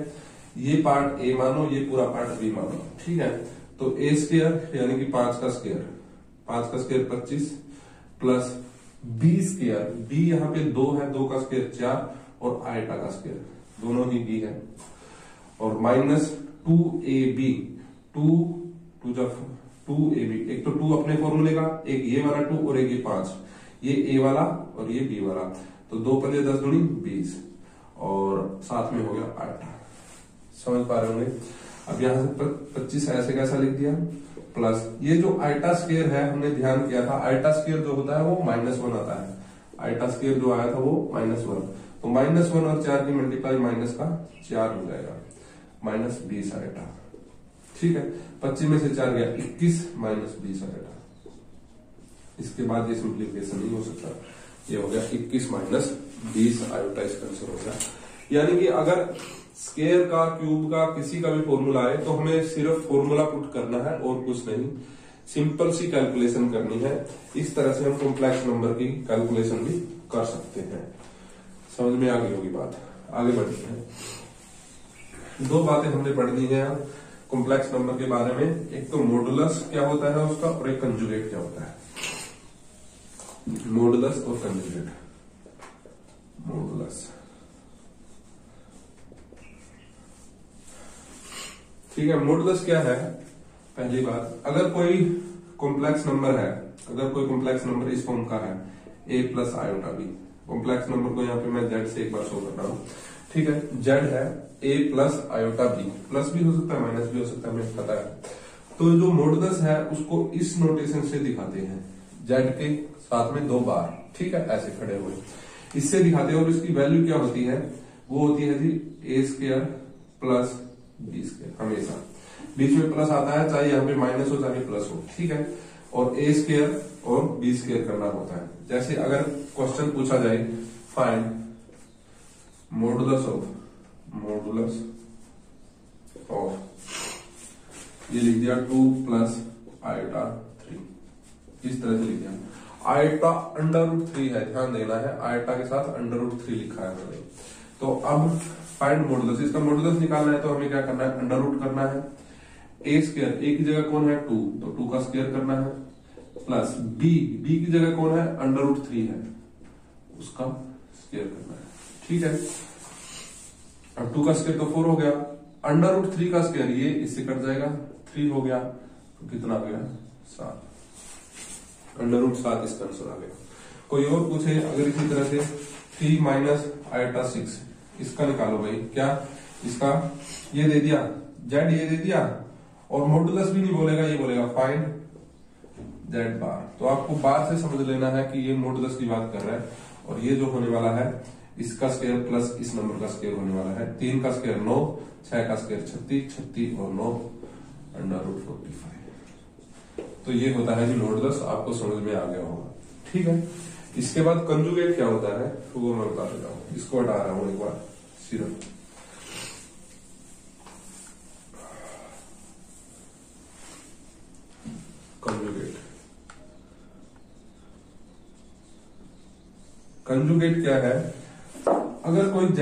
ये पार्ट a मानो, ये पूरा पार्ट b मानो। ठीक है, तो a² यानी कि 5 का स्क्वायर, 5 का स्क्वायर 25 प्लस b², b यहाँ पे 2 है, 2 का स्क्वायर 4, और आयटा का स्क्वायर दोनों ही b है, और -2ab, 2ab, एक तो 2 अपने फॉर्मूले का, एक ये वाला 2 और एक ये 5, ये a वाला और ये b वाला, तो 2 × 10 = 20, और साथ में हो गया आयटा। समझ पा रहे होंगे। अब यहां से 25 ऐसे कैसा लिख दिया, प्लस ये जो आयटा स्क्वायर है, हमने ध्यान किया था आयटा स्क्वायर जो होता है वो -1 आता है, आयटा स्क्वायर जो आया था वो -1, तो -1 और 4 की मल्टीप्लाई माइनस का 4 हो जाएगा, -20 आयटा। ठीक है, 25 में से 4 गया 21, -20 आयटा। इसके बाद ये सिंप्लीफिकेशन नहीं हो सकता, ये हो गया 21 - 20 आयोटा, इसका आंसर हो गया। यानी कि अगर स्क्वायर का, क्यूब का, किसी का भी फॉर्मूला आए तो हमें सिर्फ फॉर्मूला पुट करना है और कुछ नहीं, सिंपल सी कैलकुलेशन करनी है। इस तरह से हम कॉम्प्लेक्स नंबर की कैलकुलेशन भी कर सकते हैं। समझ में आ गई होगी बात, आगे बढ़ते हैं। 2 बातें हमने पढ़ ली है कॉम्प्लेक्स नंबर के बारे में, एक तो मॉडुलस क्या होता है उसका, और एक कंजुगेट क्या होता है। मॉडुलस और कंजुगेट। मॉडुलस, ठीक है, मॉडुलस क्या है। पहली बात, अगर कोई कॉम्प्लेक्स नंबर है अगर कोई कॉम्प्लेक्स नंबर इस फॉर्म का है a plus iota B, complex number को यहाँ पे मैं z से एक बार शो कर रहा हूँ, ठीक है। z है a plus iota B, plus भी हो सकता है माइनस भी हो सकता है, हमें पता है। तो जो मॉडुलस है उसको इस नोटेशन से दिखाते हैं, z के साथ में 2 बार, ठीक है, ऐसे खड़े हुए इससे दिखाते हैं। और इसकी वैल्यू क्या होती है, वो होती है जी a square plus B square, हमेशा बीच में प्लस आता है, चाहे यहाँ पे माइनस हो चाहे प्लस हो, ठीक है। और a स्क्वायर और बी स्क्वायर करना होता है। जैसे अगर क्वेश्चन पूछा जाए फाइंड मॉडुलस ऑफ, ये लिख दिया 2 प्लस आयोटा 3, इस तरह से लिख दिया। आयोटा √3 है, ध्यान देना है, आयोटा के साथ √3 लिखा है मैंने। तो अब फाइंड मॉडुलस, इसका मॉडुलस निकालना है तो हमें क्या करना है, अंडर करना है। a स्क्वायर, a की जगह कौन है 2, तो 2 का स्क्वायर करना है, प्लस b की जगह कौन है √3 है, उसका स्क्वायर करना है, ठीक है। अब 2 का स्क्वायर तो 4 हो गया, √3 का स्क्वायर ये इससे कट जाएगा, 3 हो गया, तो कितना आ गया 7, √7 इसका आंसर आ गया। कोई और पूछे अगर इसी तरह से 3 माइनस आयोटा 6, इसका निकालो भाई, क्या इसका ये दे दिया z, ये दे दिया, और मॉडुलस भी नहीं बोलेगा, ये बोलेगा फाइंड z बार। तो आपको बार से समझ लेना है कि ये मॉडुलस की बात कर रहा है, और ये जो होने वाला है इसका स्क्वायर प्लस इस नंबर का स्क्वायर होने वाला है। 3 का स्क्वायर 9, 6 का स्क्वायर 36, 36 और 9 √45। तो ये होता है जी मॉडुलस, आपको समझ में आ गया होगा, ठीक है। इसके बाद कंजुगेट क्या होता है वो मैं बता देता हूँ, इसको हटा रहा हूं एक बार सिर्फ। कंजुगेट क्या है, अगर कोई z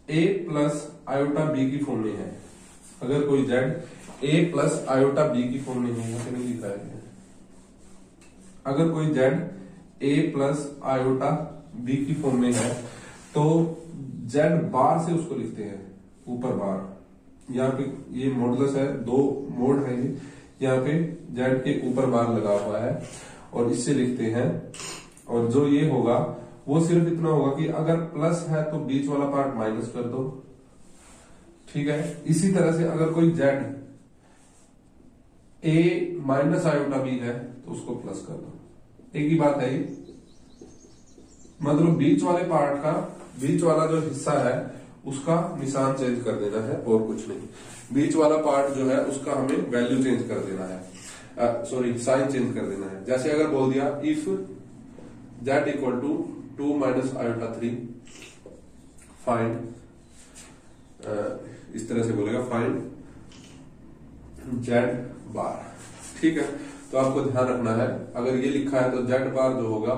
a plus iota b की फॉर्म में है, अगर कोई z a plus iota b की फॉर्म में है, यहाँ पे नहीं लिखा है, अगर कोई z a plus iota b की फॉर्म में है तो z बार से उसको लिखते हैं ऊपर बार। यहाँ पे ये मॉडुलस है, 2 मोड है ये, यहाँ पे z के ऊपर बार लगा हुआ है और इससे लिखते हैं। और जो ये होगा वो सिर्फ इतना होगा कि अगर प्लस है तो बीच वाला पार्ट माइनस कर दो, ठीक है। इसी तरह से अगर कोई z a minus iota b है तो उसको प्लस कर दो, एक ही बात है ये। मतलब बीच वाले पार्ट का, बीच वाला जो हिस्सा है उसका निशान चेंज कर देना है और कुछ नहीं। बीच वाला पार्ट जो है उसका हमें वैल्यू चेंज कर देना है, सॉरी साइन चेंज कर देना है। जैसे अगर बोल दिया if z equal to 2 minus iota 3 find, इस तरह से बोलेगा फाइंड z बार, ठीक है। तो आपको ध्यान रखना है, अगर ये लिखा है तो z बार जो होगा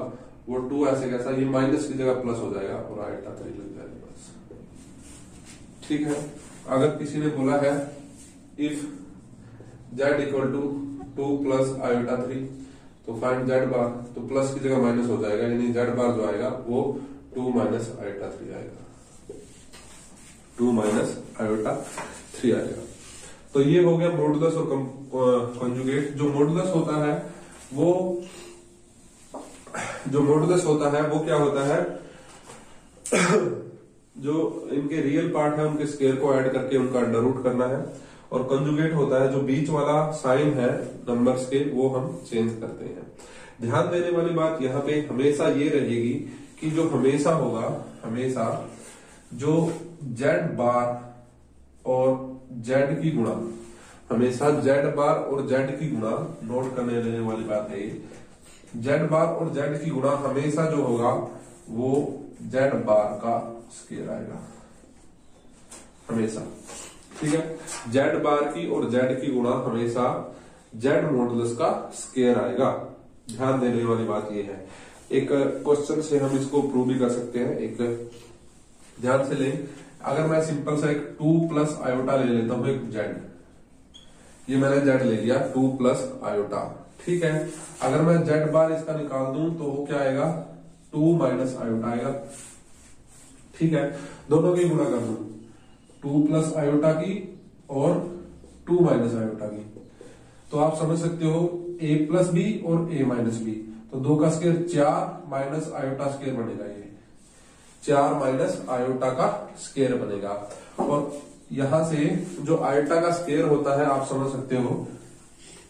वो 2 ऐसे कैसा, ये माइनस की जगह प्लस हो जाएगा और आयोटा 3 लग जाएगा बस, ठीक है। अगर किसी ने बोला है if z equal to 2 plus iota 3 तो फाइंड z बार, तो प्लस की जगह माइनस हो जाएगा, यानी z बार जो आएगा वो 2 माइनस आयोटा 3 आएगा, 2 माइनस आयोटा 3 आएगा। तो ये हो गया मॉडुलस और कंजुगेट। जो मॉडुलस होता है वो क्या होता है, जो इनके रियल पार्ट है उनके स्क्वायर को ऐड करके उनका अंडर रूट करना है। और कंजुगेट होता है जो बीच वाला साइन है नंबर्स के वो हम चेंज करते हैं। ध्यान देने वाली बात यहाँ पे हमेशा ये रहेगी कि जो हमेशा होगा, हमेशा जो z बार और z की गुणा, हमेशा z बार और z की गुणा, नोट करने लेने वाली बात है ये, z बार और z की गुणा हमेशा जो होगा वो z बार का स्क्वायर आएगा हमेशा, ठीक है। z बार की और z की गुणा हमेशा z मॉडुलस का स्क्वायर आएगा। ध्यान देने वाली बात ये है। एक क्वेश्चन से हम इसको प्रूव भी कर सकते हैं, एक ध्यान से लें। अगर मैं सिंपल सा एक 2 प्लस आयोटा ले लेता हूं, एक z, ये मैंने z ले लिया 2 प्लस आयोटा, ठीक है। अगर मैं z बार इसका निकाल दूं तो वो क्या आएगा, 2 माइनस आयोटा आएगा, ठीक है। दोनों की गुणा कर दूं, 2 प्लस आयोटा की और 2 माइनस आयोटा की, तो आप समझ सकते हो ए प्लस बी और ए माइनस बी, तो 2 का स्क्वायर 4 माइनस आयोटा स्क्वायर बनेगा, ये 4 माइनस आयोटा का स्क्वायर बनेगा। और यहां से जो आयोटा का स्क्वायर होता है आप समझ सकते हो,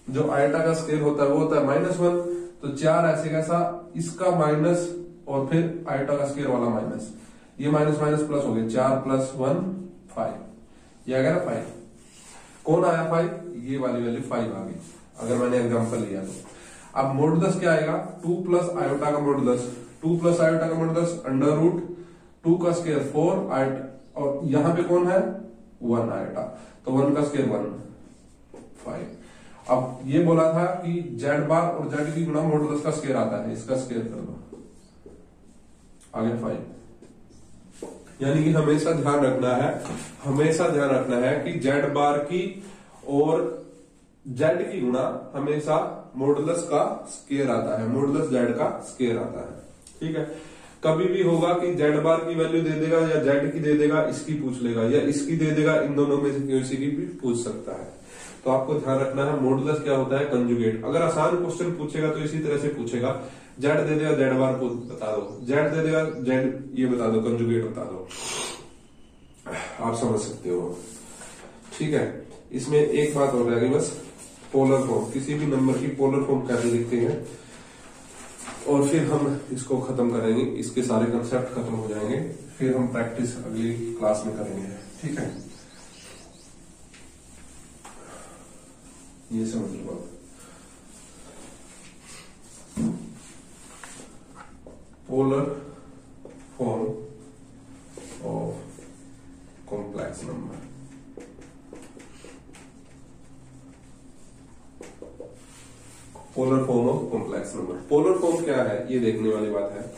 जो आयोटा का स्क्वायर होता है वो होता है -1, तो 4 ऐसे कैसा, इसका माइनस और फिर आयोटा का स्क्वायर वाला माइनस, ये माइनस माइनस प्लस हो गया, 4 + 1 5, ये आ गया ना 5। कौन आया 5? ये वाली वैल्यू 5 आ गई अगर मैंने एग्जांपल लिया तो। अब मॉडुलस क्या आएगा, 2 प्लस आयोटा का मॉडुलस, 2 प्लस आयोटा का मॉडुलस √2 का स्क्वायर 4 आयोटा, और यहां पे कौन है 1 आयोटा, तो 1 का स्क्वायर 1 5। अब ये बोला था कि जेड बार और जेड की गुणा मॉडुलस का स्क्वायर आता है, इसका स्क्वायर कर दो, आगे 5। यानी कि हमेशा ध्यान रखना है कि जेड बार की और जेड की गुणा हमेशा मॉडुलस का स्क्वायर आता है, मॉडुलस जेड का स्क्वायर आता है, ठीक है। कभी भी होगा कि जेड बार की वैल्यू दे देगा या जेड की दे देगा, इसकी पूछ लेगा या इसकी दे देगा, इन दोनों में से किसी की भी पूछ सकता है। तो आपको ध्यान रखना है मॉडुलस क्या होता है, कंजुगेट। अगर आसान क्वेश्चन पूछेगा तो इसी तरह से पूछेगा, जेड दे देगा जेड बार को बता दो, जेड दे देगा जेड ये बता दो, कंजुगेट बता दो, आप समझ सकते हो, ठीक है। इसमें एक बात हो जाएगी बस, पोलर फॉर्म, किसी भी नंबर की पोलर फॉर्म कैसे लिखते हैं, और फिर हम इसको खत्म करेंगे, इसके सारे कंसेप्ट खत्म हो जाएंगे, फिर हम प्रैक्टिस अगली क्लास में करेंगे, ठीक है। ये समझ लो आप, polar form of complex number. Polar form of complex number, polar form क्या है ये देखने वाली बात है।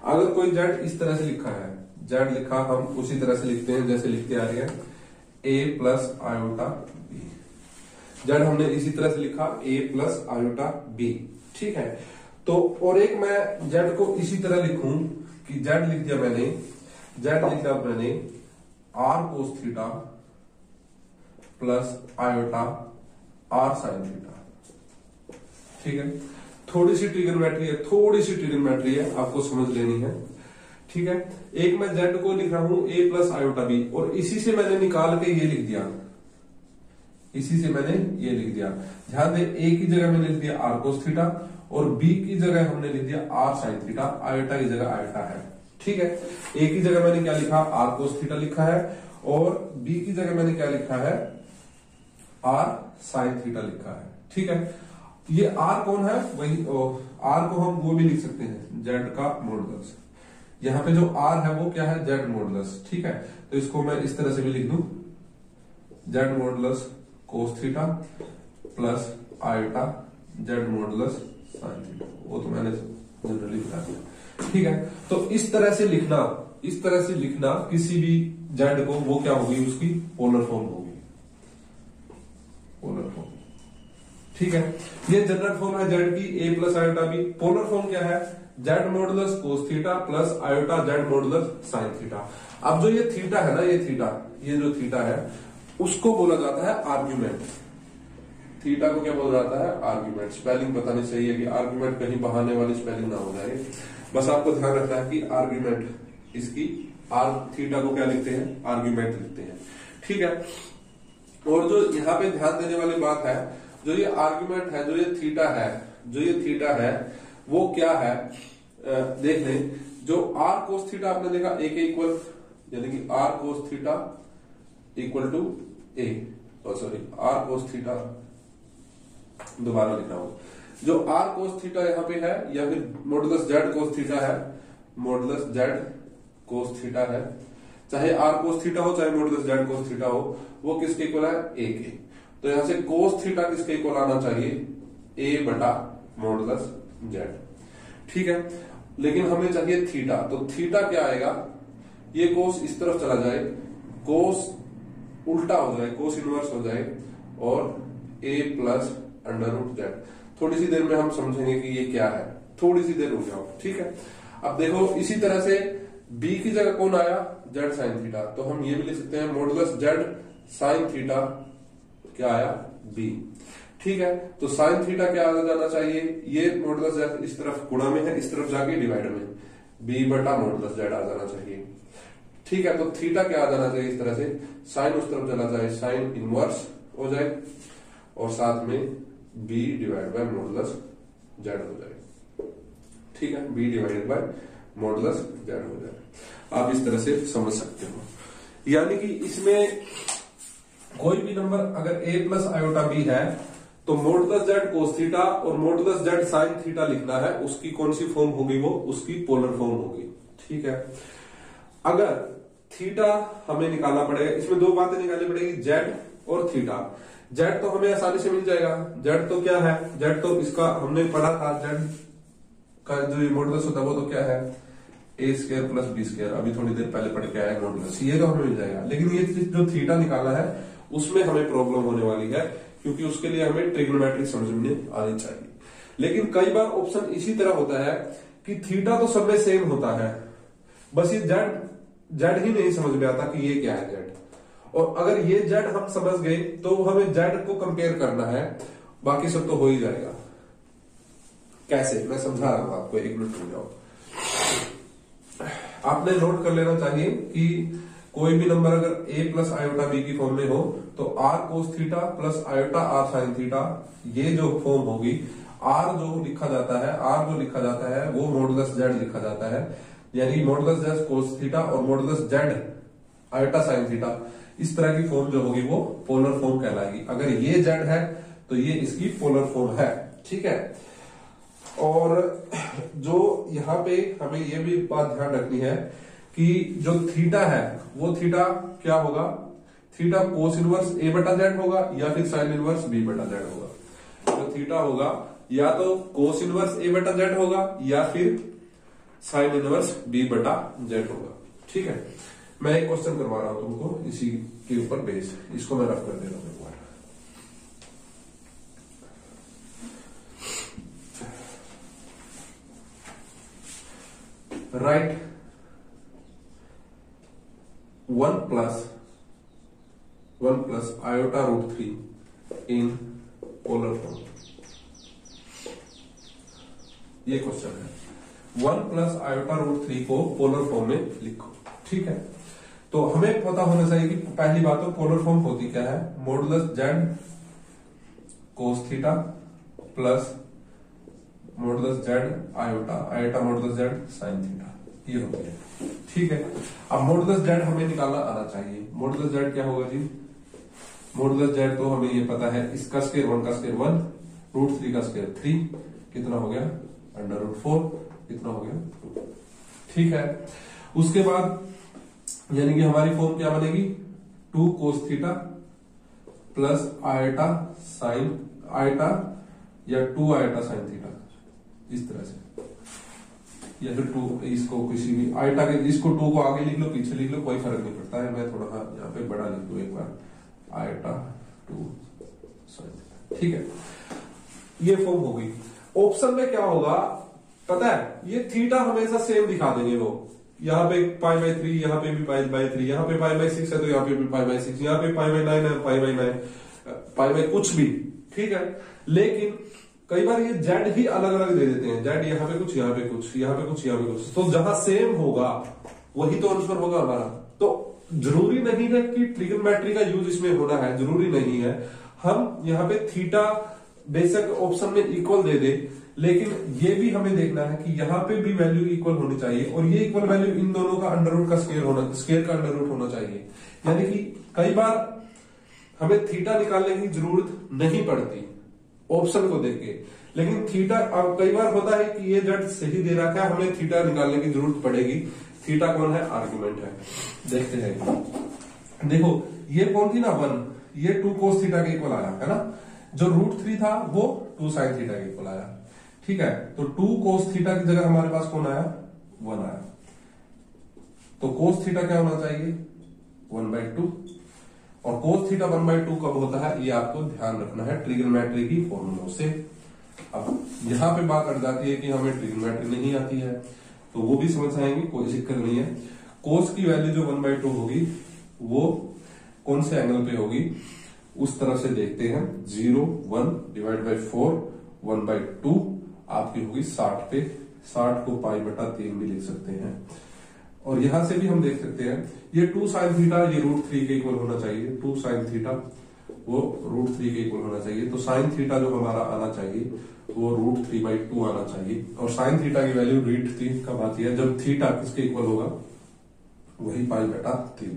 अगर कोई जेड इस तरह से लिखा है, जेड लिखा हम उसी तरह से लिखते हैं जैसे लिखते आ रही है, a plus iota b, Z हमने इसी तरह से लिखा a प्लस आयोटा b, ठीक है। तो और एक मैं जेड को इसी तरह लिखूं कि जेड लिख दिया मैंने, जेड लिखा मैंने r cos theta plus iota r sine theta, ठीक है। थोड़ी सी ट्रिग्नोमेट्री है, आपको समझ लेनी है, ठीक है। एक मैं जेड को लिख रहा हूं a प्लस आयोटा b, और इसी से मैंने निकाल के ये लिख दिया, इसी से मैंने ये लिख दिया। ध्यान दे, a की जगह मैंने लिख दिया r कोस थीटा और b की जगह हमने लिख दिया r साइन थीटा, आयोटा की जगह आयोटा है, ठीक है। a की जगह मैंने क्या लिखा, r कोस थीटा लिखा है, और b की जगह मैंने क्या लिखा है, r साइन थीटा लिखा है, ठीक है। ये r कौन है, वही r को हम वो भी लिख सकते हैं z का मॉडुलस, यहाँ पे जो r है वो क्या है, z मॉडुलस, ठीक है। तो इसको मैं इस तरह से भी लिख दूं, z modulus cos theta plus iota z modulus sine theta, वो तो मैंने जनरली बता दिया, ठीक है। तो इस तरह से लिखना किसी भी z को, वो क्या होगी, उसकी पोलर फॉर्म होगी, पोलर फॉर्म, ठीक है। ये जनरल फॉर्म है जेड की, a plus iota b। Polar form क्या है, Z modulus cos theta plus iota Z modulus sine theta. अब जो ये थीटा है ना, ये जो थीटा है उसको बोला जाता है आर्ग्यूमेंट। थीटा को क्या बोला जाता है, आर्ग्यूमेंट। स्पेलिंग बतानी चाहिए कि आर्ग्यूमेंट कहीं बहाने वाली स्पेलिंग ना हो जाए, बस आपको ध्यान रखना है कि आर्ग्यूमेंट, इसकी थीटा को क्या लिखते हैं, आर्ग्यूमेंट लिखते हैं, ठीक है। और जो यहाँ पे ध्यान देने वाली बात है, जो ये आर्ग्यूमेंट है, जो ये थीटा है वो क्या है, देख लें। जो r कोस थीटा आपने देखा a के इक्वल, यानी कि r cos theta equal to a, sorry r cos theta, दोबारा लिखा हूं, जो r कोस थीटा यहाँ पे है, या फिर मॉडुलस z कोस थीटा है, मॉडुलस z कोस थीटा है, चाहे r कोस थीटा हो चाहे मॉडुलस z कोस थीटा हो, वो किसके इक्वल है, a के। तो यहां से कोस थीटा किसके इक्वल आना चाहिए, a बटा मॉडुलस z, ठीक है। लेकिन हमें चाहिए थीटा, तो थीटा क्या आएगा, ये कोस इस तरफ चला जाए, कोस उल्टा हो जाए, कोस इनवर्स हो जाए, और a प्लस √z। थोड़ी सी देर में हम समझेंगे कि ये क्या है, थोड़ी सी देर हो जाओ, ठीक है। अब देखो इसी तरह से b की जगह कौन आया, z साइन थीटा, तो हम ये भी लिख सकते हैं मॉडुलस z साइन थीटा क्या आया, b, ठीक है, तो साइन थीटा क्या आ जाना चाहिए, ये मॉडुलस जेड इस तरफ गुणा में है, इस तरफ जाके डिवाइड में, बी बटा मॉडुलस जेड आ जाना चाहिए। ठीक है, तो थीटा क्या आ जाना चाहिए इस तरह से, साइन उस तरफ चला जाए, साइन इनवर्स हो जाए और साथ में B divide by modulus Z हो जाए। ठीक है, B divided by modulus Z हो जाए। आप इस तरह से समझ सकते हो। यानी कि इसमें कोई भी नंबर अगर a प्लस आयोटा बी है तो मॉडुलस जेड कोस थीटा और मॉडुलस जेड साइन थीटा लिखना है, उसकी कौन सी फॉर्म होगी, वो उसकी पोलर फॉर्म होगी। ठीक है, अगर थीटा हमें निकालना पड़ेगा, इसमें दो बातें निकालनी पड़ेगी, जेड और थीटा। जेड तो हमें आसानी से मिल जाएगा, जेड तो क्या है, जेड तो इसका हमने पढ़ा था, जेड का जो मॉडुलस होता है वो तो क्या है, ए स्क्वायर प्लस बी स्क्वायर, अभी थोड़ी देर पहले पढ़ के आया मॉडुलस, ये तो हमें मिल जाएगा। लेकिन ये जो थीटा निकाला है उसमें हमें प्रॉब्लम होने वाली है, क्योंकि उसके लिए हमें ट्रिग्नोमेट्रिक समझ में आनी चाहिए। लेकिन कई बार ऑप्शन इसी तरह होता है कि थीटा तो सब में सेम होता है, बस ये जेड ही नहीं समझ में आता कि ये क्या है जेड, और अगर ये जेड हम समझ गए तो हमें जेड को कंपेयर करना है, बाकी सब तो हो ही जाएगा। कैसे, मैं समझा रहा हूं आपको, एक मिनट रुक जाओ। आपने नोट कर लेना चाहिए कि कोई भी नंबर अगर a प्लस आयोटा बी की फॉर्म में हो तो r cos theta plus iota r sine theta, ये जो फॉर्म होगी, r जो लिखा जाता है वो मॉडुलस जेड लिखा जाता है, यानी मॉडुलस जेड कोस थीटा और modulus Z iota sine theta, इस तरह की फॉर्म जो होगी वो पोलर फॉर्म कहलाएगी। अगर ये जेड है तो ये इसकी पोलर फॉर्म है। ठीक है, और जो यहाँ पे हमें ये भी बात ध्यान रखनी है कि जो थीटा है वो थीटा क्या होगा, थीटा कोस इनवर्स ए बटा जेड होगा या फिर साइन इनवर्स बी बटा जेड होगा। जो थीटा होगा या तो कोस इनवर्स ए बटा जेड होगा या फिर साइन इनवर्स बी बटा जेड होगा। ठीक है, मैं एक क्वेश्चन करवा रहा हूं तुमको इसी के ऊपर बेस, इसको मैं रफ कर दे रहा हूं एक बार। Write 1 plus iota root 3 in polar form, ये क्वेश्चन है। 1 प्लस आयोटा रूट 3 को पोलर फॉर्म में लिखो। ठीक है, तो हमें पता होना चाहिए कि पहली बात तो पोलर फॉर्म होती क्या है, modulus Z cos theta plus modulus Z iota modulus Z sine theta, ये हो गया। ठीक है, अब मॉडुलस जेड हमें निकालना आना चाहिए। मॉडुलस जेड क्या होगा जी, मॉडुलस जेड तो हमें ये पता है, इसका स्क्वायर 1 का स्क्वायर 1, रूट 3 का स्क्वायर 3, कितना हो गया अंडर रूट 4, कितना हो गया 2। ठीक है, उसके बाद यानी कि हमारी फॉर्म क्या बनेगी, 2 cos theta plus iota sine iota या 2 आयोटा साइन थीटा, इस तरह से, या फिर 2 इसको किसी भी आयोटा के, इसको 2 को आगे लिख लो पीछे लिख लो, कोई फर्क नहीं पड़ता है। मैं थोड़ा यहाँ पे बड़ा लिख दूं एक बार, आयोटा 2 साइन थीटा। ठीक है, ये फॉर्म होगी। ऑप्शन में क्या होगा पता है, ये थीटा हमेशा सेम दिखा देंगे वो, यहाँ पे पाई बाई 3, यहाँ पे भी पाई बाई 3, यहाँ पे पाई बाई 6 है तो यहाँ पे भी पाई बाई 6, यहाँ पे पाई बाई 9 है, पाई बाई 9, पाई बाई कुछ भी। ठीक है, लेकिन कई बार ये जेड ही अलग अलग दे देते हैं, जेड यहाँ पे कुछ, यहाँ पे कुछ, यहाँ पे कुछ, यहाँ पे कुछ, तो जहां सेम होगा वही तो आंसर होगा हमारा। तो जरूरी नहीं है कि ट्रिग्नोमेट्री का यूज इसमें होना है, जरूरी नहीं है। हम यहाँ पे थीटा बेशक ऑप्शन में इक्वल दे दे, लेकिन ये भी हमें देखना है कि यहाँ पे भी वैल्यू इक्वल होनी चाहिए, और ये इक्वल वैल्यू इन दोनों का अंडर रूट का स्क्वायर का अंडर रूट होना चाहिए। यानी कि कई बार हमें थीटा निकालने की जरूरत नहीं पड़ती ऑप्शन को देख के, लेकिन थीटा कई बार होता है कि ये जेड सही दे रखा है, हमें थीटा निकालने की जरूरत पड़ेगी। थीटा कौन है, आर्गुमेंट है, देखते हैं। देखो ये कौन थी ना 1, ये 2 कोस थीटा के इक्वल आया है ना, जो रूट 3 था वो 2 साइन थीटा के इक्वल आया। ठीक है, तो 2 कोस थीटा की जगह हमारे पास कौन आया, 1 आया, तो कोस थीटा क्या होना चाहिए 1/2, और कोस थीटा 1/2 कब होता है, ये आपको ध्यान रखना है ट्रिग्नोमेट्री की फॉर्मूलों से। अब यहाँ पे बात अट जाती है कि हमें ट्रिग्नोमेट्री नहीं आती है, तो वो भी समझ आएंगे, कोई दिक्कत नहीं है। कोस की वैल्यू जो 1/2 होगी वो कौन से एंगल पे होगी, उस तरह से देखते हैं। 0 1 डिवाइड बाई 4 1/2 आपकी होगी 60 पे। 60 को पाई बटा 3 भी लिख सकते हैं। और यहां से भी हम देख सकते हैं ये 2 sin थीटा ये √3 के इक्वल होना चाहिए। 2 sin थीटा वो √3 के इक्वल होना चाहिए। तो sin थीटा जो हमारा आना चाहिए वो √3/2 आना चाहिए। और sin थीटा की वैल्यू √3 कब आती है? जब थीटा किसके इक्वल होगा? वही पाई बटा 3।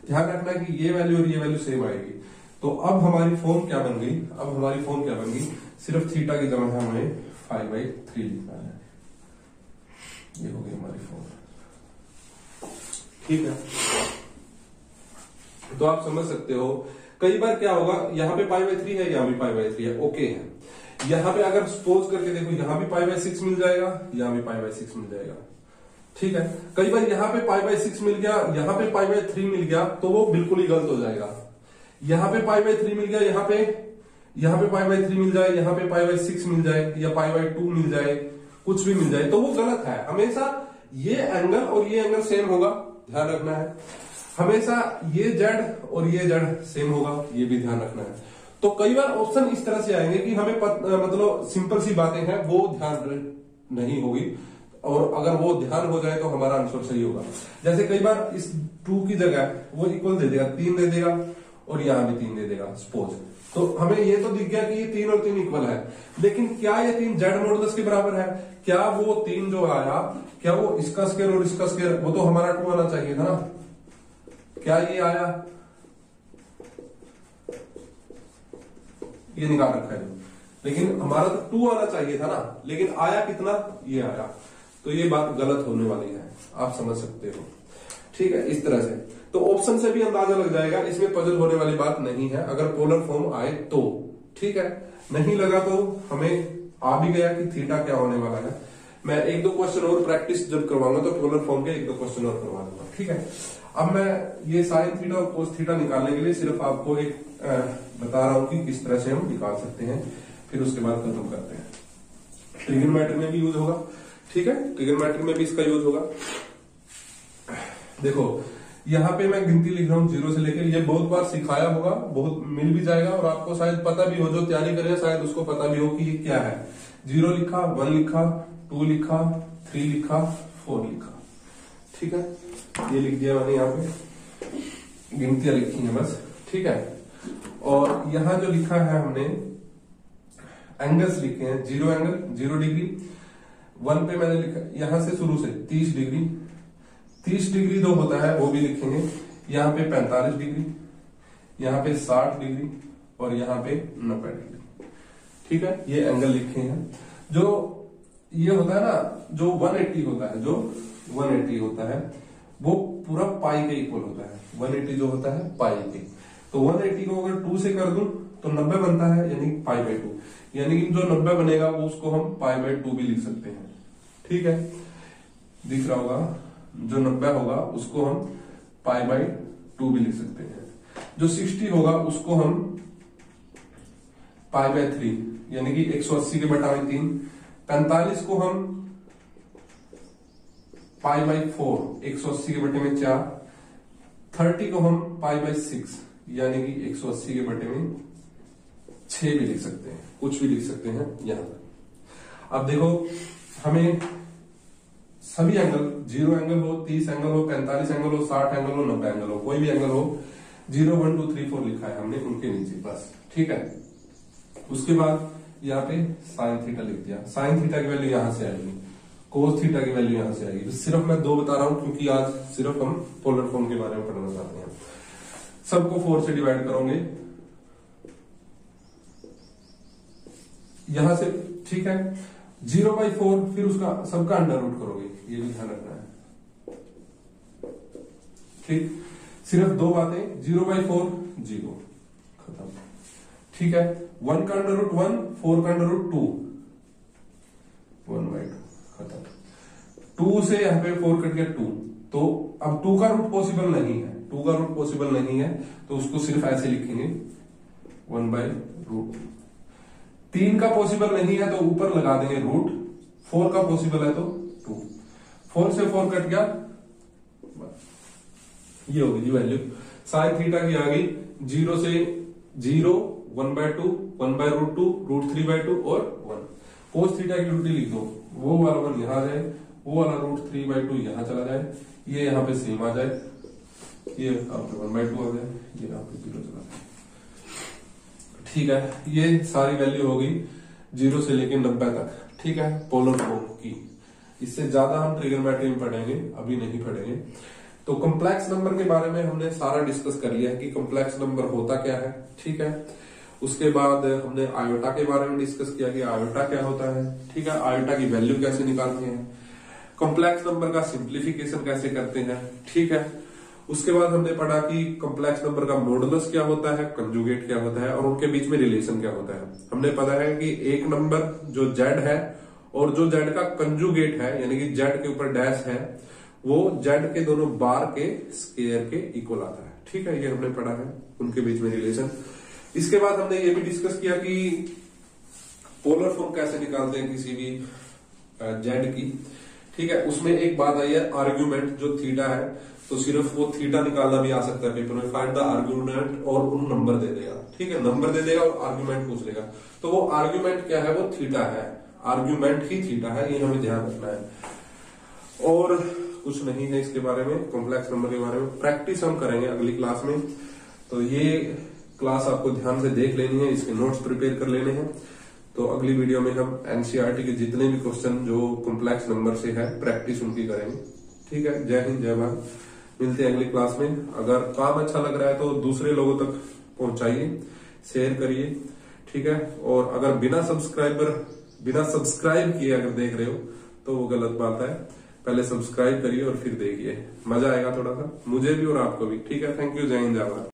ध्यान रखना है कि ये वैल्यू और ये वैल्यू सेम आएगी। तो अब हमारी फॉर्म क्या बन गई? अब हमारी फॉर्म क्या बन गई? सिर्फ थीटा की जगह हमें 5/3 लिखना है। ये हो गई हमारी फॉर्म। ठीक है, तो आप समझ सकते हो कई बार क्या होगा, यहां पे π/3 है, यहां भी π/3 है, ओके है। यहां पे अगर सपोज करके देखो, यहां भी π/6 मिल जाएगा, यहां भी π/6 मिल जाएगा। ठीक है, कई बार यहां पे π/6 मिल गया, यहां पे π/3 मिल गया, तो वो बिल्कुल ही गलत हो जाएगा। यहां पे π/3 मिल गया, यहां पे π/3 मिल जाए, यहां पे π/6 मिल जाए, या π/2 मिल जाए, कुछ भी मिल जाए, तो वो गलत है। हमेशा ये एंगल और ये एंगल सेम होगा, ध्यान रखना है। हमेशा ये जेड और ये जेड सेम होगा, ये भी ध्यान रखना है। तो कई बार ऑप्शन इस तरह से आएंगे कि हमें मतलब सिंपल सी बातें हैं वो ध्यान नहीं होगी, और अगर वो ध्यान हो जाए तो हमारा आंसर सही होगा। जैसे कई बार इस 2 की जगह वो इक्वल दे देगा, 3 दे देगा, और यहां भी 3 दे देगा सपोज। तो हमें ये तो दिख गया कि ये 3 और 3 इक्वल है, लेकिन क्या ये 3 जेड मॉडुलस के बराबर है? क्या वो 3 जो आया, क्या वो इसका स्क्वायर और इसका स्क्वायर, वो तो हमारा 2 आना चाहिए था ना? क्या ये आया? ये निकाल रखा है, लेकिन हमारा तो 2 आना चाहिए था ना, लेकिन आया कितना? ये आया। तो ये बात गलत होने वाली है, आप समझ सकते हो। ठीक है, इस तरह से तो ऑप्शन से भी अंदाजा लग जाएगा, इसमें पजल होने वाली बात नहीं है अगर पोलर फॉर्म आए तो। ठीक है, नहीं लगा तो हमें आ भी गया कि थीटा क्या होने वाला है। मैं 1-2 क्वेश्चन और प्रैक्टिस जब करवाऊंगा तो पोलर फॉर्म के 1-2 क्वेश्चन और करवा दूंगा। ठीक है, अब मैं ये साइन थीटा और कोस थीटा निकालने के लिए सिर्फ आपको एक बता रहा हूं कि किस तरह से हम निकाल सकते हैं, फिर उसके बाद खत्म करते हैं। ट्रिग्नोमेट्री में भी यूज होगा। ठीक है, ट्रिग्नोमेट्री में भी इसका यूज होगा। देखो यहाँ पे मैं गिनती लिख रहा हूँ 0 से लेकर, ये बहुत बार सिखाया होगा, बहुत मिल भी जाएगा, और आपको शायद पता भी हो, जो तैयारी करे शायद उसको पता भी हो कि ये क्या है। 0 लिखा, 1 लिखा, 2 लिखा, 3 लिखा, 4 लिखा। ठीक है, ये लिख दिया मैंने, यहाँ पे गिनतियां लिखी हैं बस। ठीक है, और यहाँ जो लिखा है हमने एंगल्स लिखे हैं, 0 एंगल 0 डिग्री, 1 पे मैंने लिखा यहां से शुरू से 30 डिग्री, 30 डिग्री जो होता है वो भी लिखेंगे। यहाँ पे 45 डिग्री, यहाँ पे 60 डिग्री, और यहाँ पे 90 डिग्री। ठीक है, ये एंगल लिखे हैं। जो ये होता है ना, जो 180 होता है, जो 180 होता है वो पूरा पाई के इक्वल होता है। 180 जो होता है पाई के, तो 180 को अगर 2 से कर दूं तो 90 बनता है, यानी π/2, यानी कि जो 90 बनेगा वो उसको हम π/2 भी लिख सकते हैं। ठीक है, दिख रहा होगा, जो 90 होगा उसको हम π/2 भी लिख सकते हैं। जो 60 होगा उसको हम π/3 यानी कि 180 के बटा में 3। 45 को हम π/4 180 के बटे में 4। 30 को हम π/6 यानी कि 180 के बटे में 6 भी लिख सकते हैं, कुछ भी लिख सकते हैं यहां पर। अब देखो हमें सभी एंगल, 0 एंगल हो, 30 एंगल हो, 45 एंगल हो, 60 एंगल हो, 90 एंगल हो, कोई भी एंगल हो, 0 1 2 3 4 लिखा है हमने उनके नीचे बस। ठीक है, उसके बाद यहाँ पे साइन थीटा लिख दिया। साइन थीटा की वैल्यू यहां से आएगी, कोस थीटा की वैल्यू यहां से आएगी। तो सिर्फ मैं 2 बता रहा हूं क्योंकि आज सिर्फ हम पोलर फॉर्म के बारे में पढ़ना चाहते हैं। सबको 4 से डिवाइड करोगे यहां से। ठीक है, 0/4, फिर उसका सबका अंडर रूट करोगे, ये भी ध्यान रखना है। ठीक, सिर्फ 2 बातें, 0/4 0 खत्म। ठीक है, 1 का अंडर रूट 1, 4 का अंडर रूट 2, 1/2 खत्म। 2 से यहां पे 4 कट गया 2, तो अब 2 का रूट पॉसिबल नहीं है, 2 का रूट पॉसिबल नहीं है, तो उसको सिर्फ ऐसे लिखेंगे 1/√2। 3 का पॉसिबल नहीं है तो ऊपर लगा देंगे रूट, 4 का पॉसिबल है तो 2, 4 से 4 कट गया, ये होगी जी वैल्यू। साइन थीटा की आ गई 0 से 0, 1/2, 1/√2, √3/2 और 1। cos थीटा की उल्टी लिख दो, वो वाला 1 यहां आ जाए, वो वाला √3/2 यहां चला जाए, ये यहाँ पे सेम आ जाए, ये आपके 1/2 आ जाए, ये यहाँ पे 0 चला जाए। ठीक है, ये सारी वैल्यू होगी 0 से लेकर 90 तक। ठीक है, पोलर फॉर्म की। इससे ज्यादा हम ट्रिग्नोमेट्री में पढ़ेंगे, अभी नहीं पढ़ेंगे। तो कॉम्प्लेक्स नंबर के बारे में हमने सारा डिस्कस कर लिया है कि कॉम्प्लेक्स नंबर होता क्या है। ठीक है, उसके बाद हमने आयोटा के बारे में डिस्कस किया कि आयोटा क्या होता है। ठीक है, आयोटा की वैल्यू कैसे निकालते हैं, कॉम्प्लेक्स नंबर का सिंप्लीफिकेशन कैसे करते हैं। ठीक है, उसके बाद हमने पढ़ा कि कॉम्प्लेक्स नंबर का मॉडुलस क्या होता है, कंजुगेट क्या होता है और उनके बीच में रिलेशन क्या होता है। हमने पता है कि एक नंबर जो जेड है और जो जेड का कंजुगेट है, यानी कि जेड के ऊपर डैश है, वो जेड के दोनों बार के स्क्वायर के इक्वल आता है। ठीक है, ये हमने पढ़ा है, उनके बीच में रिलेशन। इसके बाद हमने ये भी डिस्कस किया कि पोलर फॉर्म कैसे निकालते हैं किसी भी जेड की। ठीक है, उसमें एक बात आई है आर्ग्यूमेंट, जो थीटा है, तो सिर्फ वो थीटा निकालना भी आ सकता है पेपर में, फाइंड द आर्ग्यूमेंट, और उन नंबर दे देगा। ठीक है, नंबर दे देगा और आर्ग्यूमेंट पूछ लेगा, तो वो आर्ग्यूमेंट क्या है, वो थीटा है, आर्ग्यूमेंट ही थीटा है, ये हमें ध्यान रखना है। और कुछ नहीं है इसके बारे में, कॉम्प्लेक्स नंबर के बारे में प्रैक्टिस हम करेंगे अगली क्लास में। तो ये क्लास आपको ध्यान से देख लेनी है, इसके नोट्स प्रिपेयर कर लेने हैं। तो अगली वीडियो में हम एनसीईआरटी के जितने भी क्वेश्चन जो कॉम्प्लेक्स नंबर से है, प्रैक्टिस उनकी करेंगे। ठीक है, जय हिंद, जय भारत। मिलते हैं अगली क्लास में। अगर काम अच्छा लग रहा है तो दूसरे लोगों तक पहुंचाइए, शेयर करिए। ठीक है, और अगर बिना सब्सक्राइब किए अगर देख रहे हो तो वो गलत बात है। पहले सब्सक्राइब करिए और फिर देखिए, मजा आएगा थोड़ा सा, मुझे भी और आपको भी। ठीक है, थैंक यू, जय हिंद, जय भारत।